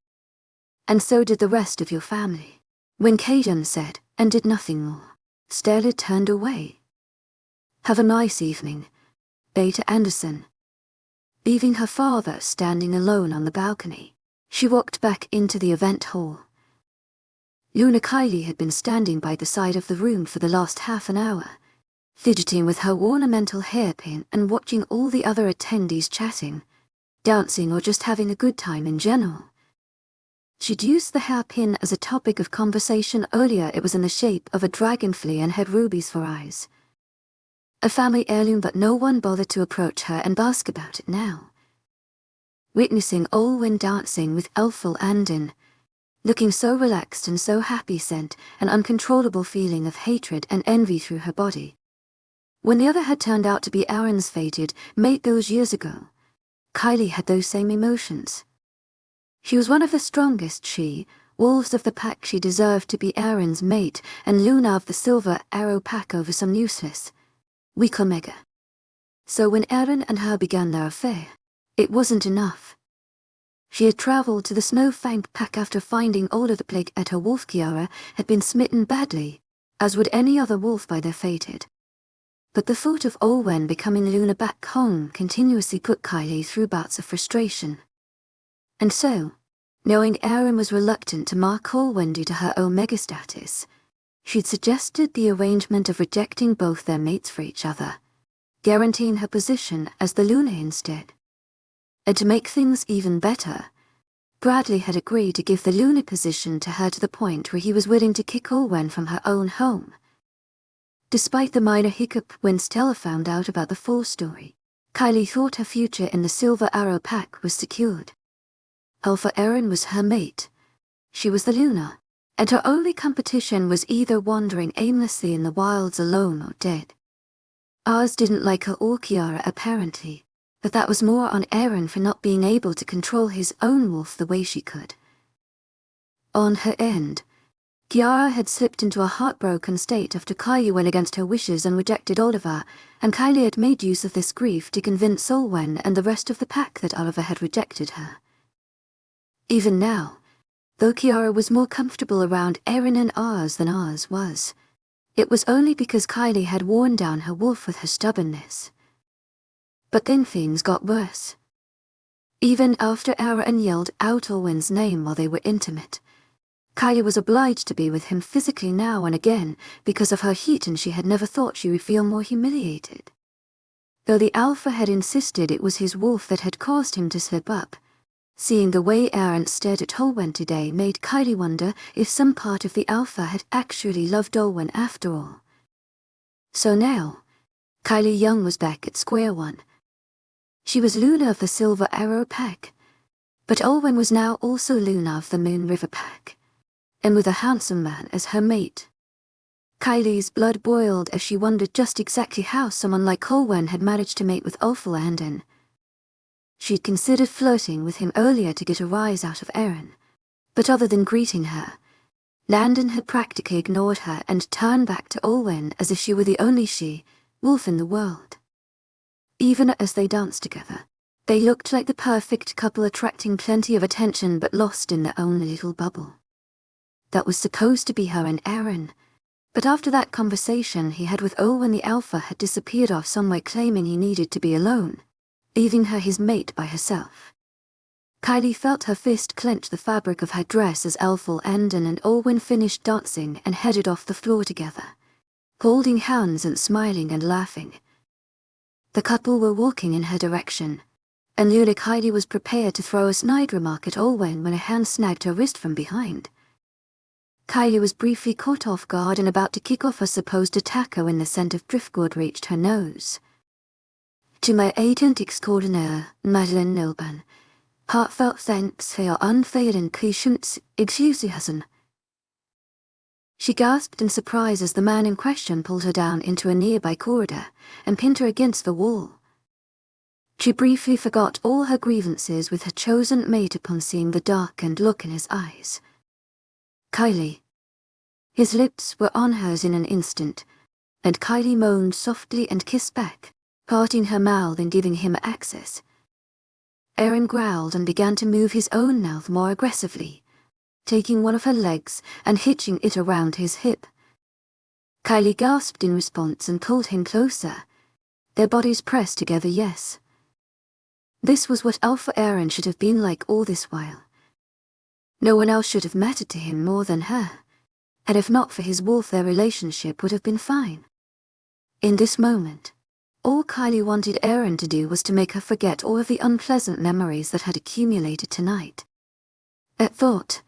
And so did the rest of your family. When Caden said, and did nothing more, Stella turned away. Have a nice evening, Beta Anderson. Leaving her father standing alone on the balcony, she walked back into the event hall. Luna Kylie had been standing by the side of the room for the last half an hour, fidgeting with her ornamental hairpin and watching all the other attendees chatting, dancing, or just having a good time in general. She'd used the hairpin as a topic of conversation earlier. It was in the shape of a dragonfly and had rubies for eyes. A family heirloom, but no one bothered to approach her and ask about it now. Witnessing Olwen dancing with Landon, looking so relaxed and so happy, sent an uncontrollable feeling of hatred and envy through her body. When the other had turned out to be Aaron's fated mate those years ago, Kylie had those same emotions. She was one of the strongest wolves of the pack. She deserved to be Aaron's mate and Luna of the Silver Arrow Pack over some useless, weak Omega. So when Aaron and her began their affair, it wasn't enough. She had travelled to the Snowfang Pack after finding all of the plague at her wolf Kiara had been smitten badly, as would any other wolf by their fated. But the thought of Olwen becoming Luna back home continuously put Kylie through bouts of frustration. And so, knowing Aaron was reluctant to mark Olwen due to her Omega status, she'd suggested the arrangement of rejecting both their mates for each other, guaranteeing her position as the Luna instead. And to make things even better, Bradley had agreed to give the Luna position to her to the point where he was willing to kick Olwen from her own home. Despite the minor hiccup when Stella found out about the full story, Kylie thought her future in the Silver Arrow Pack was secured. Alpha Aaron was her mate. She was the Luna, and her only competition was either wandering aimlessly in the wilds alone or dead. Ours didn't like her or Kiara apparently, but that was more on Aaron for not being able to control his own wolf the way she could. On her end, Kiara had slipped into a heartbroken state after Kylie went against her wishes and rejected Oliver, and Kylie had made use of this grief to convince Olwen and the rest of the pack that Oliver had rejected her. Even now, though Kiara was more comfortable around Aaron and ours than ours was, it was only because Kylie had worn down her wolf with her stubbornness. But then things got worse. Even after Aaron yelled out Olwen's name while they were intimate, Kylie was obliged to be with him physically now and again because of her heat, and she had never thought she would feel more humiliated. Though the Alpha had insisted it was his wolf that had caused him to slip up, seeing the way Aaron stared at Olwen today made Kylie wonder if some part of the Alpha had actually loved Olwen after all. So now, Kylie Young was back at square one. She was Luna of the Silver Arrow Pack, but Olwen was now also Luna of the Moon River Pack, and with a handsome man as her mate. Kylie's blood boiled as she wondered just exactly how someone like Olwen had managed to mate with Landon. She'd considered flirting with him earlier to get a rise out of Aaron, but other than greeting her, Landon had practically ignored her and turned back to Olwen as if she were the only wolf in the world. Even as they danced together, they looked like the perfect couple, attracting plenty of attention but lost in their own little bubble. That was supposed to be her and Aaron, but after that conversation he had with Olwen, the Alpha had disappeared off somewhere, claiming he needed to be alone, leaving her his mate by herself. Kylie felt her fist clench the fabric of her dress as Landon and Olwen finished dancing and headed off the floor together, holding hands and smiling and laughing. The couple were walking in her direction, and Kylie was prepared to throw a snide remark at Olwen when a hand snagged her wrist from behind. Kylie was briefly caught off guard and about to kick off her supposed attacker when the scent of driftwood reached her nose. To my agent extraordinaire, Madeleine Nilban, heartfelt thanks for your unfailing patience, enthusiasm. She gasped in surprise as the man in question pulled her down into a nearby corridor and pinned her against the wall. She briefly forgot all her grievances with her chosen mate upon seeing the darkened look in his eyes. Kylie. His lips were on hers in an instant, and Kylie moaned softly and kissed back, parting her mouth and giving him access. Aaron growled and began to move his own mouth more aggressively, taking one of her legs and hitching it around his hip. Kylie gasped in response and pulled him closer, their bodies pressed together. Yes. This was what Alpha Aaron should have been like all this while. No one else should have mattered to him more than her, and if not for his wolf their relationship would have been fine. In this moment, all Kylie wanted Aaron to do was to make her forget all of the unpleasant memories that had accumulated tonight. At thought,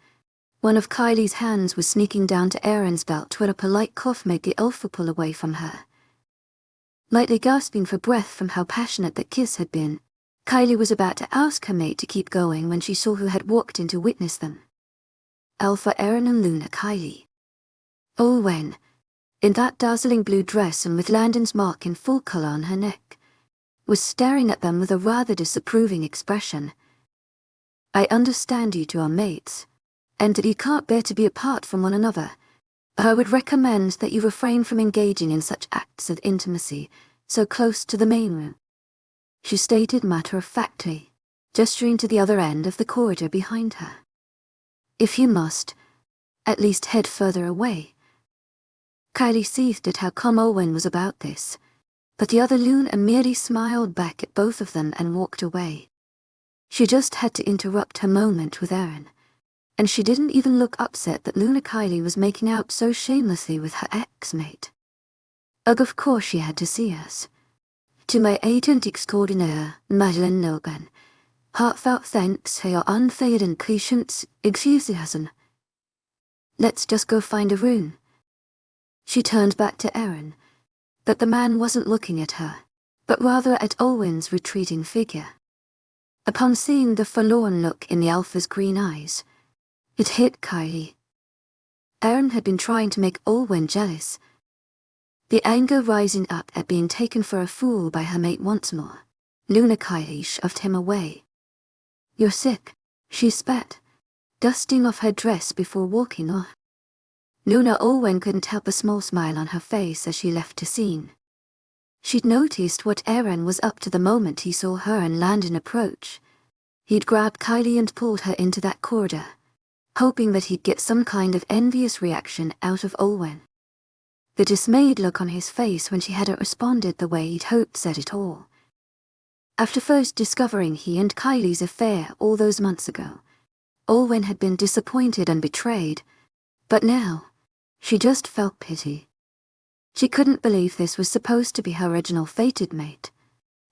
one of Kylie's hands was sneaking down to Aaron's belt when a polite cough made the Alpha pull away from her. Lightly gasping for breath from how passionate that kiss had been, Kylie was about to ask her mate to keep going when she saw who had walked in to witness them. Alpha Aaron and Luna Kylie. Olwen, in that dazzling blue dress and with Landon's mark in full color on her neck, was staring at them with a rather disapproving expression. I understand you two are mates, and that you can't bear to be apart from one another. I would recommend that you refrain from engaging in such acts of intimacy so close to the main room, she stated matter-of-factly, gesturing to the other end of the corridor behind her. If you must, at least head further away. Kylie seethed at how calm Olwen was about this, but the other Luna merely smiled back at both of them and walked away. She just had to interrupt her moment with Aaron, and she didn't even look upset that Luna Kylie was making out so shamelessly with her ex-mate. Ugh, of course she had to see us. To my agent extraordinaire, Madeleine Nilban, heartfelt thanks for your unfailing patience, enthusiasm. Let's just go find a room. She turned back to Aaron, but the man wasn't looking at her, but rather at Olwen's retreating figure. Upon seeing the forlorn look in the Alpha's green eyes, it hit Kylie. Aaron had been trying to make Olwen jealous, the anger rising up at being taken for a fool by her mate once more. Luna Kylie shoved him away. You're sick, she spat, dusting off her dress before walking off. Luna Olwen couldn't help a small smile on her face as she left the scene. She'd noticed what Aaron was up to the moment he saw her and Landon approach. He'd grabbed Kylie and pulled her into that corridor, hoping that he'd get some kind of envious reaction out of Olwen. The dismayed look on his face when she hadn't responded the way he'd hoped said it all. After first discovering he and Kylie's affair all those months ago, Olwen had been disappointed and betrayed, But now, she just felt pity. She couldn't believe this was supposed to be her original fated mate,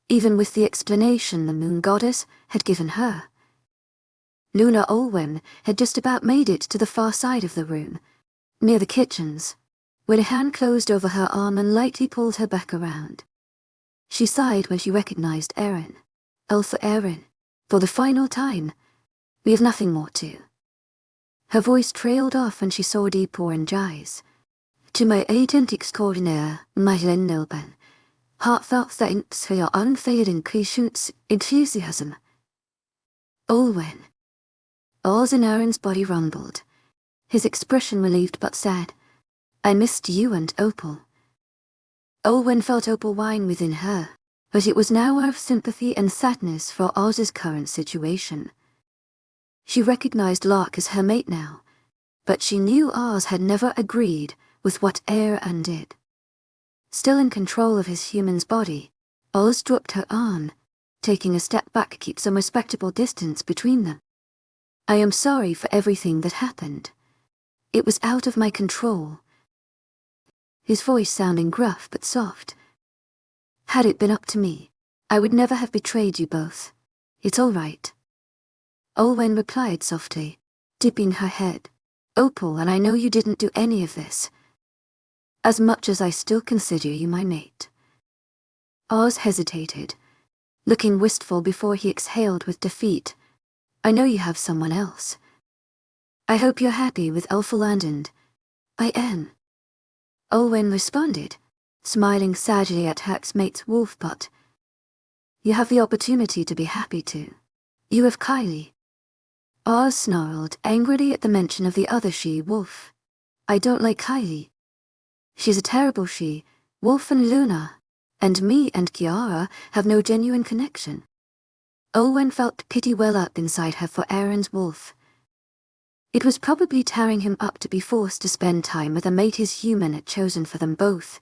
even with the explanation the moon goddess had given her. Luna Olwen had just about made it to the far side of the room, near the kitchens, when a hand closed over her arm and lightly pulled her back around. She sighed when she recognized Aaron. Aaron, for the final time, we have nothing more to. Her voice trailed off when she saw deep orange eyes. To my agent extraordinaire, mythical Landon, heartfelt thanks for your unfailing patience, enthusiasm. Olwen. Ours in Aaron's body rumbled, his expression relieved but sad. I missed you and Opal. Olwen felt Opal whine within her, but it was now out of sympathy and sadness for Oz's current situation. She recognized Lark as her mate now, but she knew Oz had never agreed with what Aaron did. Still in control of his human's body, Oz dropped her arm, taking a step back to keep some respectable distance between them. I am sorry for everything that happened. It was out of my control. His voice sounding gruff but soft. Had it been up to me, I would never have betrayed you both. It's all right. Olwen replied softly, dipping her head. Opal, and I know you didn't do any of this. As much as I still consider you my mate. Oz hesitated, looking wistful before he exhaled with defeat. I know you have someone else. I hope you're happy with Landon. I am. Olwen responded, smiling sadly at her ex-mate's wolf butt. You have the opportunity to be happy too. You have Kylie. Oz snarled angrily at the mention of the other she-wolf. I don't like Kylie. She's a terrible she-wolf, and Luna, and me and Kiara have no genuine connection. Olwen felt pity well up inside her for Aaron's wolf. It was probably tearing him up to be forced to spend time with a mate his human had chosen for them both,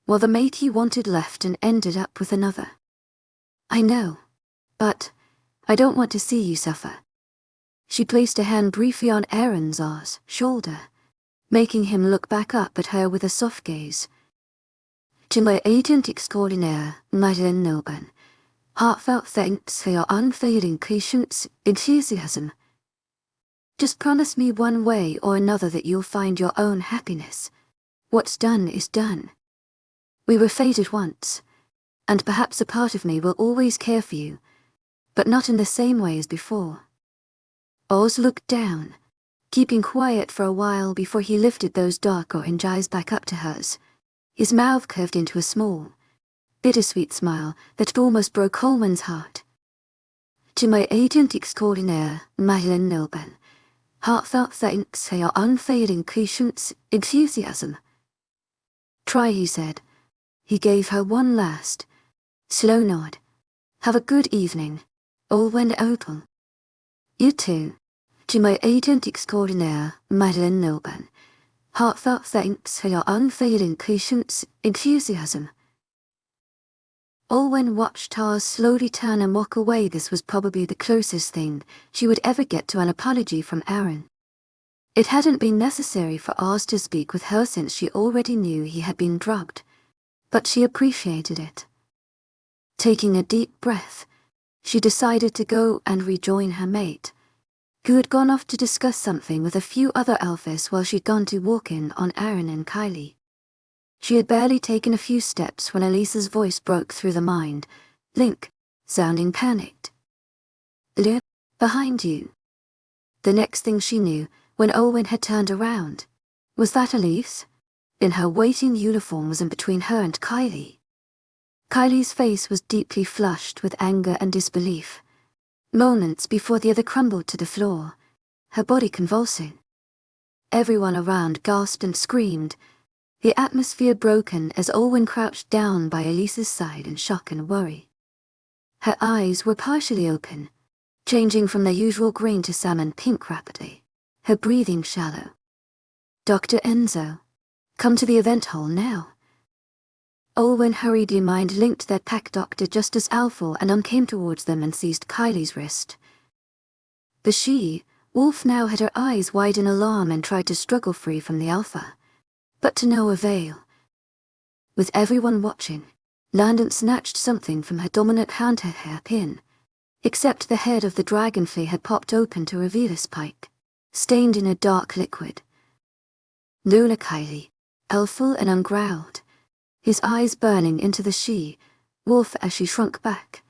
while the mate he wanted left and ended up with another. I know, but I don't want to see you suffer. She placed a hand briefly on Aaron's shoulder, making him look back up at her with a soft gaze. To my agent extraordinaire, mythical Landon, heartfelt thanks for your unfailing patience, enthusiasm. Just promise me one way or another that you'll find your own happiness. What's done is done. We were fated once, and perhaps a part of me will always care for you, but not in the same way as before. Oz looked down, keeping quiet for a while before he lifted those dark orange eyes back up to hers. His mouth curved into a small, bittersweet smile that almost broke Olwen's heart. To my agent extraordinaire, mythical Landon, heartfelt thanks for your unfailing patience, enthusiasm. Try, he said. He gave her one last, slow nod. Have a good evening, Olwen Opal. You too. To my agent extraordinaire, mythical Landon, heartfelt thanks for your unfailing patience, enthusiasm. Olwen watched Tars slowly turn and walk away. This was probably the closest thing she would ever get to an apology from Aaron. It hadn't been necessary for Oz to speak with her since she already knew he had been drugged, but she appreciated it. Taking a deep breath, she decided to go and rejoin her mate, who had gone off to discuss something with a few other Alphys while she'd gone to walk in on Aaron and Kylie. She had barely taken a few steps when Elisa's voice broke through the mind, Link, sounding panicked. Lip, behind you. The next thing she knew, when Olwen had turned around, was that Elise, in her waiting uniform, was in between her and Kylie. Kylie's face was deeply flushed with anger and disbelief. Moments before the other crumbled to the floor, her body convulsing. Everyone around gasped and screamed, the atmosphere broken as Olwen crouched down by Elisa's side in shock and worry. Her eyes were partially open, changing from their usual green to salmon pink rapidly, her breathing shallow. Dr. Enzo, come to the event hall now. Olwen hurriedly mind-linked their pack doctor just as Alpha and came towards them and seized Kylie's wrist. The Wolf now had her eyes wide in alarm and tried to struggle free from the alpha. But to no avail. With everyone watching, Landon snatched something from her dominant hand, her hairpin. Except the head of the dragonfly had popped open to reveal a spike, stained in a dark liquid. Luna Kylie, elful and ungrowled, his eyes burning into the she-wolf as she shrunk back.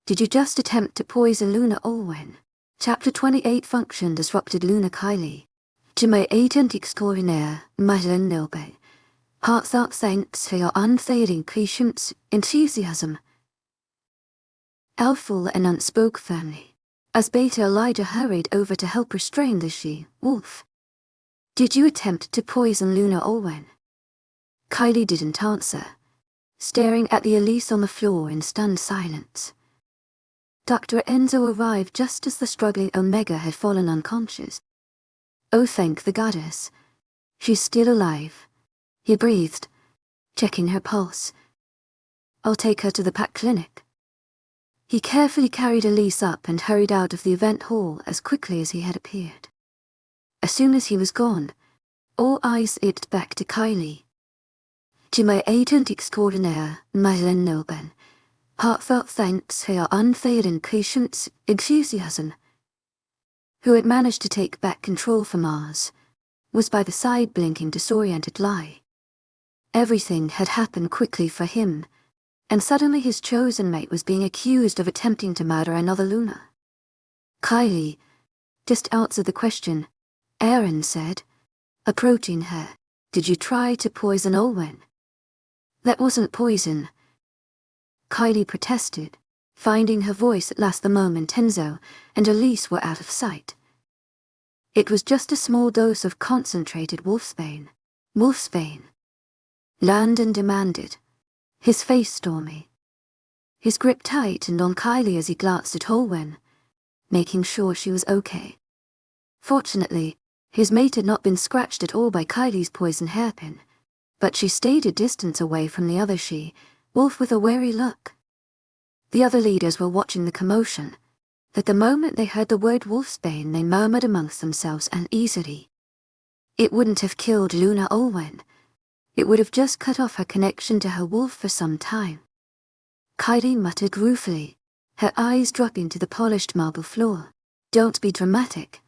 Did you just attempt to poison Luna Olwen? Chapter 28 Function disrupted Luna Kylie. To my agent extraordinaire, Aaron丨Lone, heartfelt thanks for your unfailing patience, enthusiasm. Elful spoke firmly, as Beta Elijah hurried over to help restrain the she-wolf. Did you attempt to poison Luna Olwen? Kylie didn't answer, staring at the Elise on the floor in stunned silence. Dr. Enzo arrived just as the struggling Omega had fallen unconscious. Oh, thank the goddess. She's still alive, he breathed, checking her pulse. I'll take her to the pack clinic. He carefully carried Elise up and hurried out of the event hall as quickly as he had appeared. As soon as he was gone, all eyes looked back to Kylie. To my agent extraordinaire, Aaron丨Lone, heartfelt thanks for your unfailing patience, enthusiasm. Who had managed to take back control for Mars, was by the side blinking disoriented lie. Everything had happened quickly for him, and suddenly his chosen mate was being accused of attempting to murder another Luna. Kylie, just answer the question, Aaron said, approaching her. Did you try to poison Olwen? That wasn't poison. Kylie protested, finding her voice at last the moment Enzo and Elise were out of sight. It was just a small dose of concentrated wolfsbane. Wolfsbane? Landon demanded, his face stormy. His grip tightened on Kylie as he glanced at Olwen, making sure she was okay. Fortunately, his mate had not been scratched at all by Kylie's poison hairpin, but she stayed a distance away from the other she-wolf with a wary look. The other leaders were watching the commotion, but the moment they heard the word wolfsbane they murmured amongst themselves uneasily. It wouldn't have killed Luna Olwen. It would have just cut off her connection to her wolf for some time. Kylie muttered ruefully, her eyes dropping to the polished marble floor. Don't be dramatic.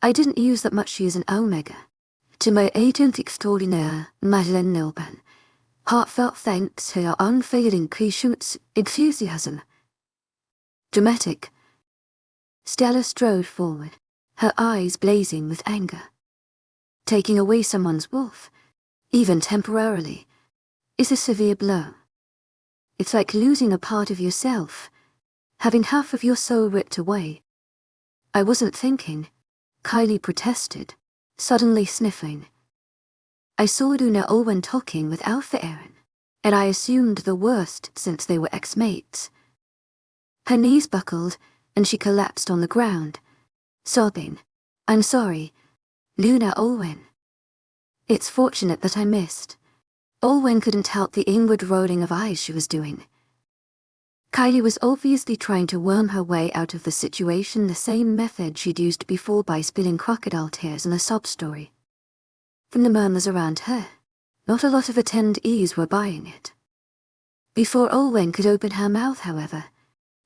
I didn't use that much use an Omega. To my agent extraordinaire, Aaron丨Lone, heartfelt thanks for your unfailing patience, enthusiasm. Dramatic. Stella strode forward, her eyes blazing with anger. Taking away someone's wolf, even temporarily, is a severe blow. It's like losing a part of yourself, having half of your soul ripped away. I wasn't thinking, Kylie protested, suddenly sniffling. I saw Luna Olwen talking with Alpha Aaron, and I assumed the worst since they were ex-mates. Her knees buckled, and she collapsed on the ground, sobbing, I'm sorry, Luna Olwen. It's fortunate that I missed. Olwen couldn't help the inward rolling of eyes she was doing. Kylie was obviously trying to worm her way out of the situation the same method she'd used before by spilling crocodile tears in a sob story. From the murmurs around her, not a lot of attendees were buying it. Before Olwen could open her mouth, however,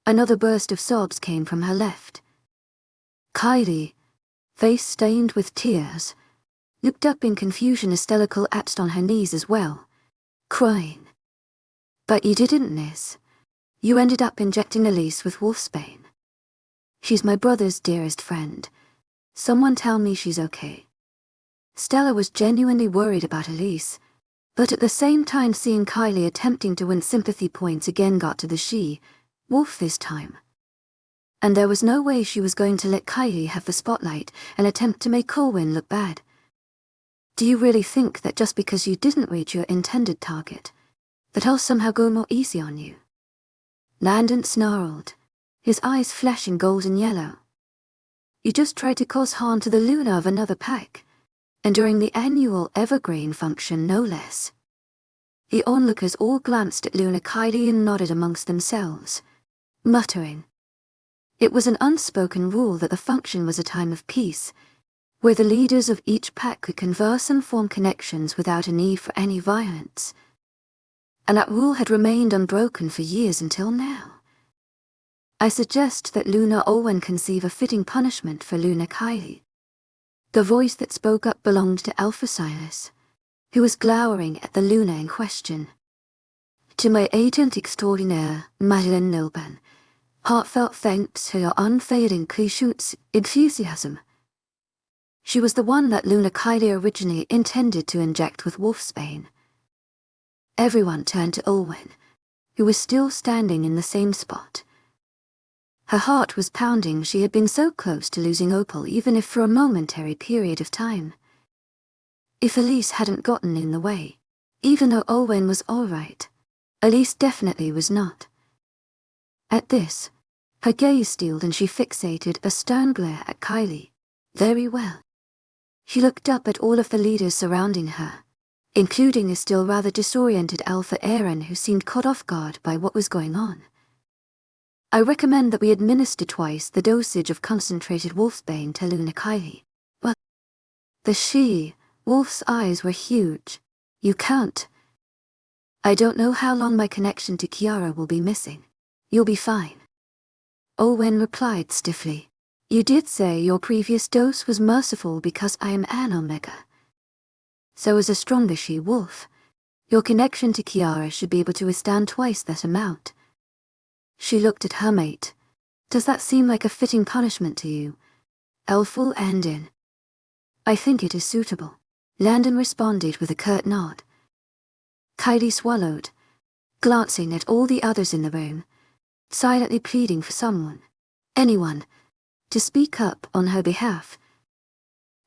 another burst of sobs came from her left. Kylie, face stained with tears, looked up in confusion as Stella collapsed on her knees as well, crying. But you didn't, Nis. You ended up injecting Elise with wolfsbane. She's my brother's dearest friend. Someone tell me she's okay. Stella was genuinely worried about Elise, but at the same time seeing Kylie attempting to win sympathy points again got to the she-wolf this time. And there was no way she was going to let Kylie have the spotlight and attempt to make Olwen look bad. Do you really think that just because you didn't reach your intended target, that I'll somehow go more easy on you? Landon snarled, his eyes flashing golden yellow. You just tried to cause harm to the Luna of another pack, and during the annual Evergreen function no less. The onlookers all glanced at Luna Kylie and nodded amongst themselves, muttering, It was an unspoken rule that the function was a time of peace, where the leaders of each pack could converse and form connections without a need for any violence. And that rule had remained unbroken for years until now. I suggest that Luna Olwen conceive a fitting punishment for Luna Kylie. The voice that spoke up belonged to Alpha Silas, who was glowering at the Luna in question. To my agent extraordinaire, Madeleine Nilban, heartfelt thanks for your unfailing patience, enthusiasm. She was the one that Luna Kylie originally intended to inject with wolfsbane. Everyone turned to Olwen, who was still standing in the same spot. Her heart was pounding. She had been so close to losing Opal, even if for a momentary period of time. If Elise hadn't gotten in the way, even though Olwen was all right, Elise definitely was not. At this, her gaze steeled and she fixated a stern glare at Kylie. Very well. She looked up at all of the leaders surrounding her, including a still rather disoriented Alpha Aaron who seemed caught off guard by what was going on. I recommend that we administer twice the dosage of concentrated wolfsbane to Luna Kylie. Well, the she-wolf's eyes were huge. You can't. I don't know how long my connection to Kiara will be missing. You'll be fine. Olwen replied stiffly. You did say your previous dose was merciful because I am an Omega. So as a stronger she-wolf, your connection to Kiara should be able to withstand twice that amount. She looked at her mate. Does that seem like a fitting punishment to you, Elful Landon? I think it is suitable, Landon responded with a curt nod. Kylie swallowed, glancing at all the others in the room, silently pleading for someone, anyone, to speak up on her behalf.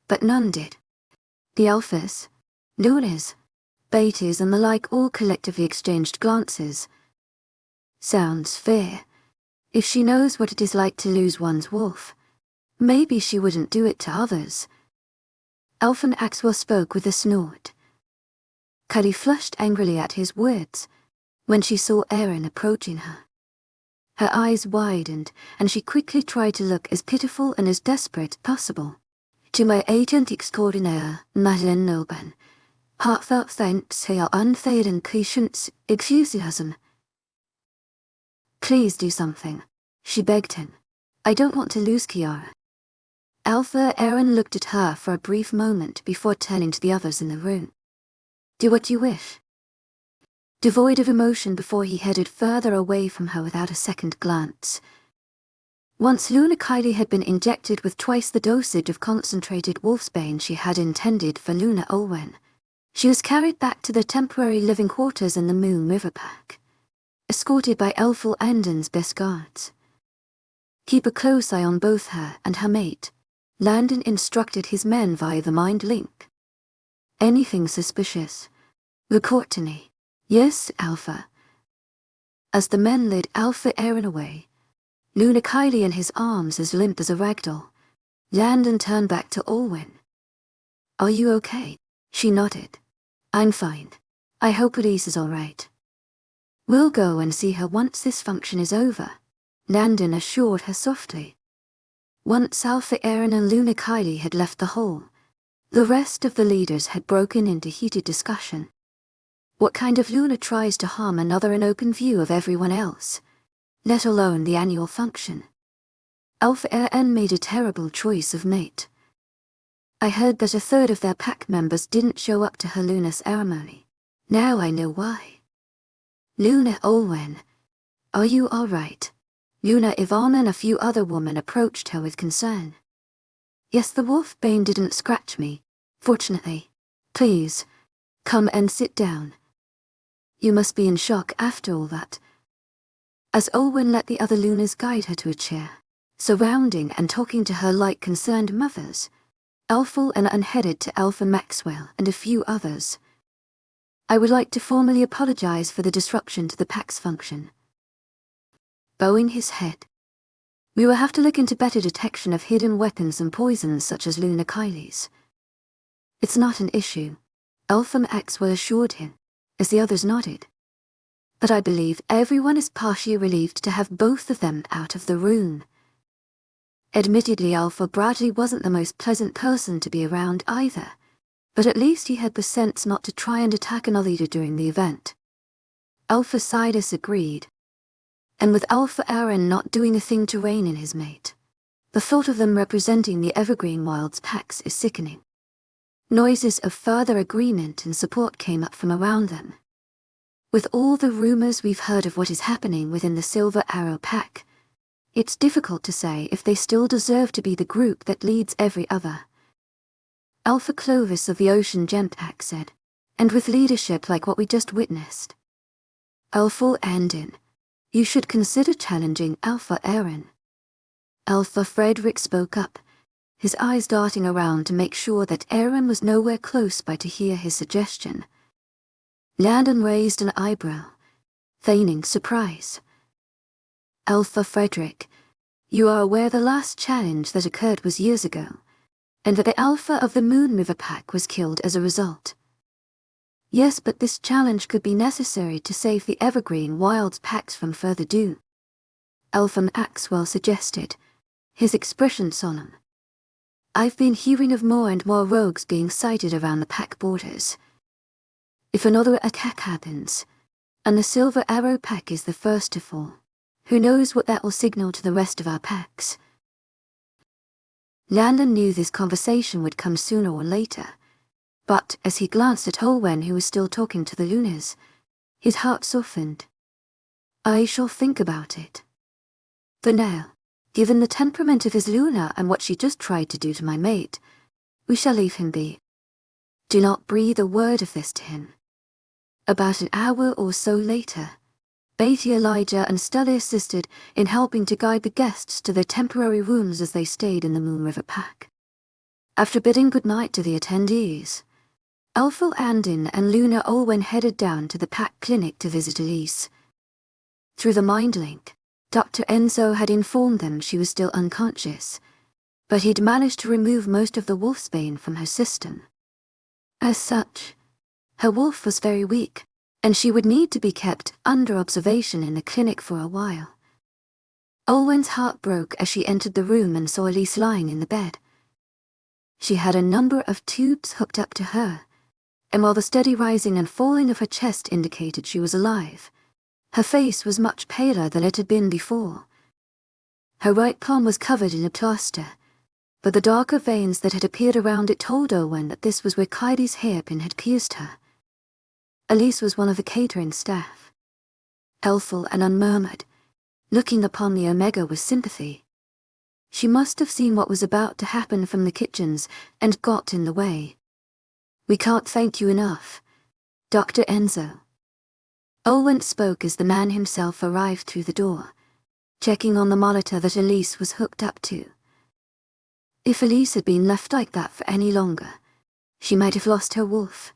But none did. The Alphas, Lunas, Betas and the like all collectively exchanged glances. Sounds fair. If she knows what it is like to lose one's wolf, maybe she wouldn't do it to others. Elfin Axwell spoke with a snort. Kylie flushed angrily at his words when she saw Aaron approaching her. Her eyes widened, and she quickly tried to look as pitiful and as desperate as possible. To my agent extraordinaire, Madeleine Nilban, heartfelt thanks for your unfailing patience, enthusiasm. Please do something, she begged him. I don't want to lose Kiara. Alpha Aaron looked at her for a brief moment before turning to the others in the room. Do what you wish. Devoid of emotion before he headed further away from her without a second glance. Once Luna Kylie had been injected with twice the dosage of concentrated wolfsbane she had intended for Luna Olwen, she was carried back to the temporary living quarters in the Moon River Pack, escorted by Elful Landon's best guards. Keep a close eye on both her and her mate, Landon instructed his men via the mind link. Anything suspicious, report to me. Yes, Alpha. As the men led Alpha Aaron away, Luna Kylie in his arms as limp as a ragdoll, Landon turned back to Olwen. Are you okay? She nodded. I'm fine. I hope Elise is all right. We'll go and see her once this function is over, Landon assured her softly. Once Alpha Aaron and Luna Kylie had left the hall, the rest of the leaders had broken into heated discussion. What kind of Luna tries to harm another in open view of everyone else, let alone the annual function? Alpha Aaron made a terrible choice of mate. I heard that a third of their pack members didn't show up to her Luna ceremony. Now I know why. Luna Olwen, are you all right? Luna Yvonne and a few other women approached her with concern. Yes, the wolfbane didn't scratch me, fortunately. Please, come and sit down. You must be in shock after all that. As Olwen let the other Lunas guide her to a chair, surrounding and talking to her like concerned mothers, Elful and headed to Alpha Maxwell and a few others. I would like to formally apologize for the disruption to the pack's function. Bowing his head. We will have to look into better detection of hidden weapons and poisons such as Luna Kylie's. It's not an issue, Alpha Maxwell assured him, as the others nodded. But I believe everyone is partially relieved to have both of them out of the room. Admittedly, Alpha Bradley wasn't the most pleasant person to be around either, but at least he had the sense not to try and attack another leader during the event. Alpha Sidus agreed, and with Alpha Aaron not doing a thing to rein in his mate, the thought of them representing the Evergreen Wilds packs is sickening. Noises of further agreement and support came up from around them. With all the rumors we've heard of what is happening within the Silver Arrow pack, it's difficult to say if they still deserve to be the group that leads every other. Alpha Clovis of the Ocean Gem pack said, and with leadership like what we just witnessed. Alpha Landon, you should consider challenging Alpha Aaron. Alpha Frederick spoke up, his eyes darting around to make sure that Aaron was nowhere close by to hear his suggestion. Landon raised an eyebrow, feigning surprise. Alpha Frederick, you are aware the last challenge that occurred was years ago, and that the Alpha of the Moon River pack was killed as a result. Yes, but this challenge could be necessary to save the Evergreen Wilds packs from further doom. Alpha Maxwell suggested, his expression solemn. I've been hearing of more and more rogues being sighted around the pack borders. If another attack happens, and the Silver Arrow pack is the first to fall, who knows what that will signal to the rest of our packs? Landon knew this conversation would come sooner or later, but as he glanced at Olwen, who was still talking to the Lunas, his heart softened. I shall think about it. For now, given the temperament of his Luna and what she just tried to do to my mate, we shall leave him be. Do not breathe a word of this to him. About an hour or so later, Beatty, Elijah, and Stella assisted in helping to guide the guests to their temporary rooms as they stayed in the Moon River pack. After bidding goodnight to the attendees, Alpha Landon and Luna Olwen headed down to the pack clinic to visit Elise. Through the mind link, Dr. Enzo had informed them she was still unconscious, but he'd managed to remove most of the wolfsbane from her system. As such, her wolf was very weak, and she would need to be kept under observation in the clinic for a while. Olwen's heart broke as she entered the room and saw Elise lying in the bed. She had a number of tubes hooked up to her, and while the steady rising and falling of her chest indicated she was alive, her face was much paler than it had been before. Her right palm was covered in a plaster, but the darker veins that had appeared around it told Olwen that this was where Kylie's hairpin had pierced her. Elise was one of the catering staff. Helpful and unmurmured, looking upon the Omega with sympathy. She must have seen what was about to happen from the kitchens and got in the way. We can't thank you enough, Dr. Enzo. Olwen spoke as the man himself arrived through the door, checking on the monitor that Elise was hooked up to. If Elise had been left like that for any longer, she might have lost her wolf.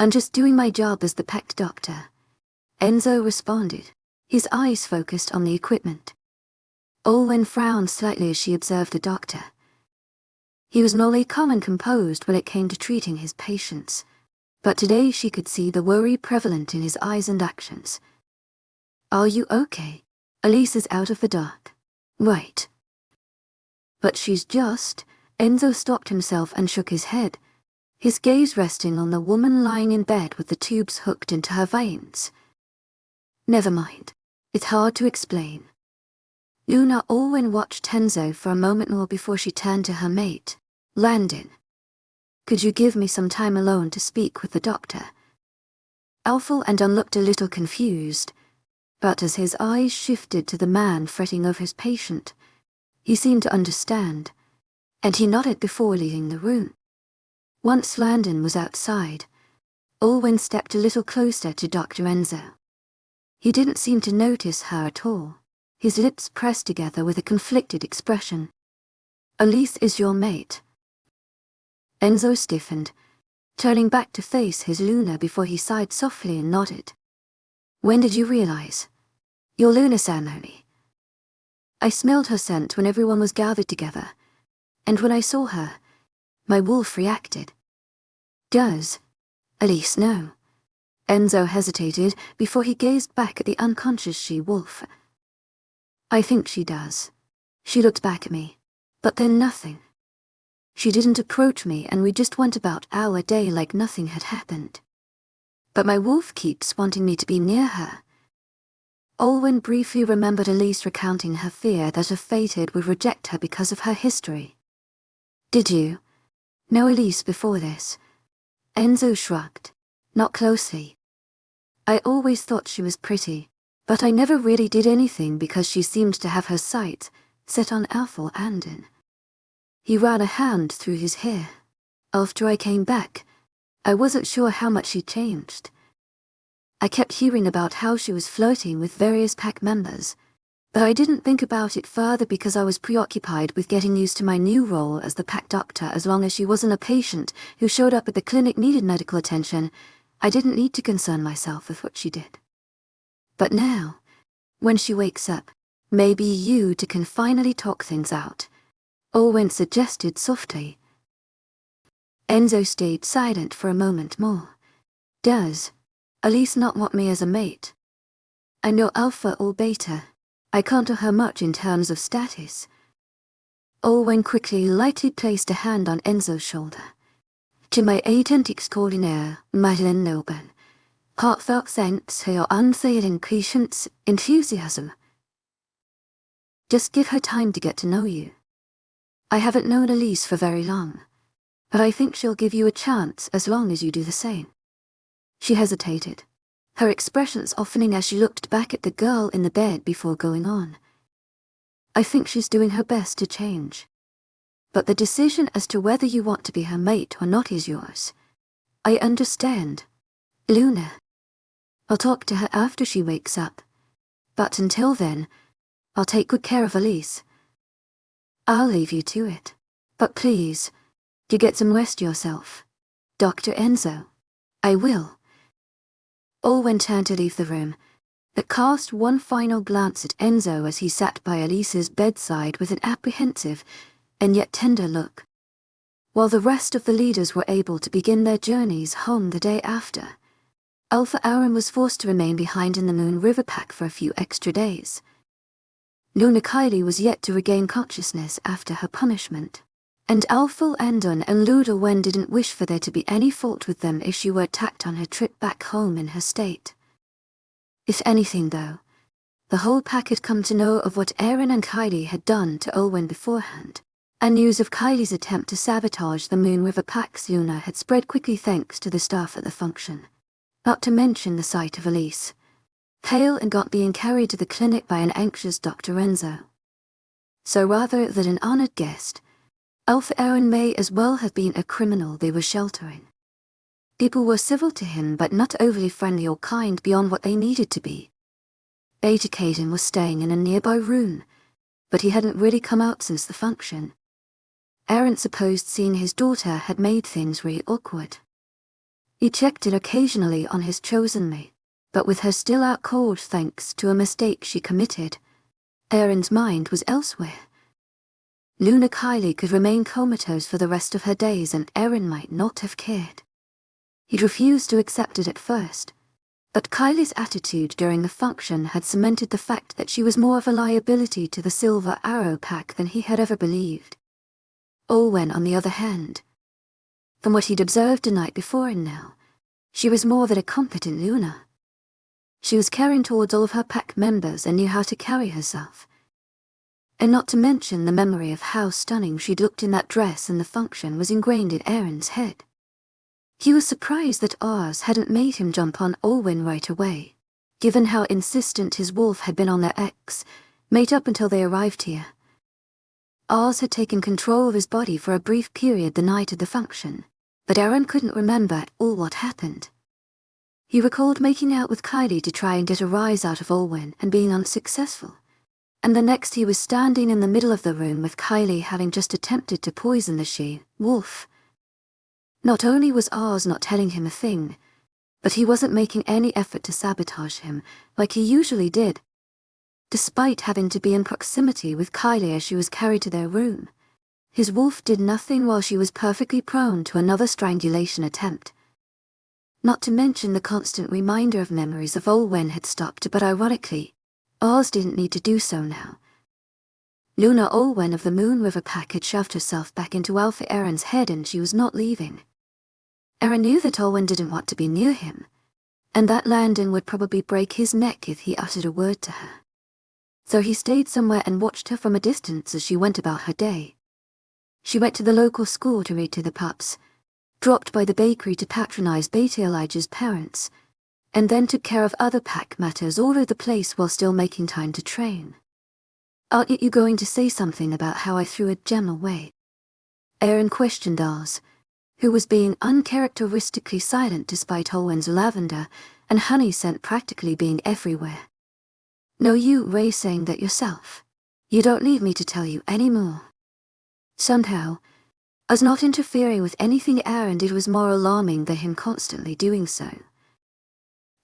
I'm just doing my job as the pack doctor, Enzo responded, his eyes focused on the equipment. Olwen frowned slightly as she observed the doctor. He was normally calm and composed when it came to treating his patients, but today she could see the worry prevalent in his eyes and actions. Are you okay? Elise is out of the dark. Right. But she's just... Enzo stopped himself and shook his head, his gaze resting on the woman lying in bed with the tubes hooked into her veins. Never mind. It's hard to explain. Luna Olwen watched Enzo for a moment more before she turned to her mate, Landon. Could you give me some time alone to speak with the doctor? Alpha Landon looked a little confused, but as his eyes shifted to the man fretting over his patient, he seemed to understand, and he nodded before leaving the room. Once Landon was outside, Olwen stepped a little closer to Dr. Enzo. He didn't seem to notice her at all, his lips pressed together with a conflicted expression. Elise is your mate. Enzo stiffened, turning back to face his Luna before he sighed softly and nodded. When did you realize? Your Luna ceremony. I smelled her scent when everyone was gathered together, and when I saw her, my wolf reacted. Does Elise know? Enzo hesitated before he gazed back at the unconscious she-wolf. I think she does. She looked back at me, but then nothing. She didn't approach me and we just went about our day like nothing had happened. But my wolf keeps wanting me to be near her. Olwen briefly remembered Elise recounting her fear that a fated would reject her because of her history. Did you know Elise before this? Enzo shrugged. Not closely. I always thought she was pretty, but I never really did anything because she seemed to have her sights set on Landon. He ran a hand through his hair. After I came back, I wasn't sure how much she changed. I kept hearing about how she was flirting with various pack members, but I didn't think about it further because I was preoccupied with getting used to my new role as the pack doctor. As long as she wasn't a patient who showed up at the clinic needed medical attention, I didn't need to concern myself with what she did. But now, when she wakes up, maybe you two can finally talk things out, Olwen suggested softly. Enzo stayed silent for a moment more. Does Elise not want me as a mate? I know alpha or beta. I can't tell her much in terms of status. Olwen quickly lightly placed a hand on Enzo's shoulder. To my agent extraordinaire, Aaron丨Lone. Heartfelt thanks for your unfailing patience, enthusiasm. Just give her time to get to know you. I haven't known Elise for very long, but I think she'll give you a chance as long as you do the same. She hesitated, her expression softening as she looked back at the girl in the bed before going on. I think she's doing her best to change. But the decision as to whether you want to be her mate or not is yours. I understand. Luna. I'll talk to her after she wakes up. But until then, I'll take good care of Elise. I'll leave you to it. But please, you get some rest yourself. Dr. Enzo. I will. Olwen turned to leave the room, but cast one final glance at Enzo as he sat by Elise's bedside with an apprehensive and yet tender look. While the rest of the leaders were able to begin their journeys home the day after, Aaron was forced to remain behind in the Moon River Pack for a few extra days. Luna Kylie was yet to regain consciousness after her punishment, and Landon and Olwen didn't wish for there to be any fault with them if she were attacked on her trip back home in her state. If anything, though, the whole pack had come to know of what Aaron and Kylie had done to Olwen beforehand, and news of Kylie's attempt to sabotage the Moon River Pack's Luna had spread quickly thanks to the staff at the function, not to mention the sight of Elise, pale and gaunt, being carried to the clinic by an anxious Dr. Enzo. So rather than an honored guest, Aaron may as well have been a criminal they were sheltering. People were civil to him but not overly friendly or kind beyond what they needed to be. Beta Caden was staying in a nearby room, but he hadn't really come out since the function. Aaron supposed seeing his daughter had made things really awkward. He checked in occasionally on his chosen mate, but with her still out cold thanks to a mistake she committed, Aaron's mind was elsewhere. Luna Kylie could remain comatose for the rest of her days and Aaron might not have cared. He'd refused to accept it at first, but Kylie's attitude during the function had cemented the fact that she was more of a liability to the Silver Arrow Pack than he had ever believed. Olwen, on the other hand, from what he'd observed the night before and now, she was more than a competent Luna. She was caring towards all of her pack members and knew how to carry herself. And not to mention the memory of how stunning she'd looked in that dress in the function was ingrained in Aaron's head. He was surprised that Oz hadn't made him jump on Olwen right away, given how insistent his wolf had been on their mate up until they arrived here. Oz had taken control of his body for a brief period the night of the function, but Aaron couldn't remember at all what happened. He recalled making out with Kylie to try and get a rise out of Olwen and being unsuccessful, and the next he was standing in the middle of the room with Kylie having just attempted to poison the she-wolf. Not only was Oz not telling him a thing, but he wasn't making any effort to sabotage him like he usually did. Despite having to be in proximity with Kylie as she was carried to their room, his wolf did nothing while she was perfectly prone to another strangulation attempt. Not to mention the constant reminder of memories of Olwen had stopped, but ironically, Oz didn't need to do so now. Luna Olwen of the Moon River Pack had shoved herself back into Alpha Aaron's head and she was not leaving. Aaron knew that Olwen didn't want to be near him, and that Landon would probably break his neck if he uttered a word to her. So he stayed somewhere and watched her from a distance as she went about her day. She went to the local school to read to the pups, dropped by the bakery to patronize Beta Elijah's parents, and then took care of other pack matters all over the place while still making time to train. "Aren't you going to say something about how I threw a gem away?" Aaron questioned Oz, who was being uncharacteristically silent despite Olwen's lavender and honey scent practically being everywhere. "No, you Ray saying that yourself. You don't need me to tell you any more." Somehow, us not interfering with anything Aaron did was more alarming than him constantly doing so.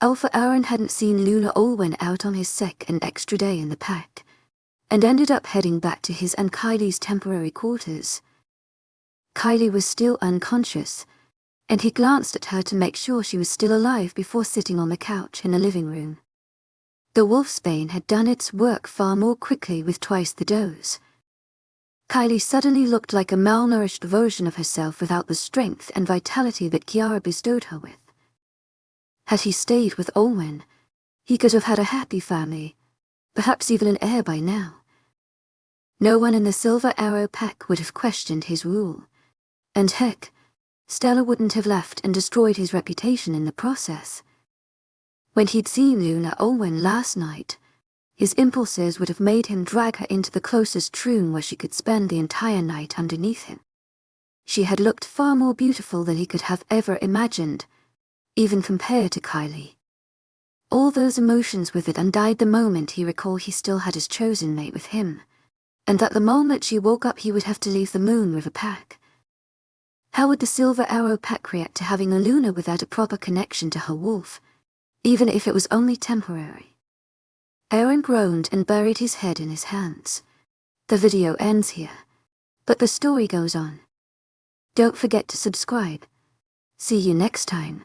Alpha Aaron hadn't seen Luna Olwen out on his second extra day in the pack, and ended up heading back to his and Kylie's temporary quarters. Kylie was still unconscious, and he glanced at her to make sure she was still alive before sitting on the couch in the living room. The wolfsbane had done its work far more quickly with twice the dose. Kylie suddenly looked like a malnourished version of herself without the strength and vitality that Kiara bestowed her with. Had he stayed with Olwen, he could have had a happy family, perhaps even an heir by now. No one in the Silver Arrow Pack would have questioned his rule, and heck, Stella wouldn't have left and destroyed his reputation in the process. When he'd seen Luna Olwen last night, his impulses would have made him drag her into the closest room where she could spend the entire night underneath him. She had looked far more beautiful than he could have ever imagined, even compared to Kylie. All those emotions with it undied the moment he recalled he still had his chosen mate with him, and that the moment she woke up he would have to leave the Moon River Pack. How would the Silver Arrow Pack react to having a Luna without a proper connection to her wolf, even if it was only temporary? Aaron groaned and buried his head in his hands. The video ends here, but the story goes on. Don't forget to subscribe. See you next time.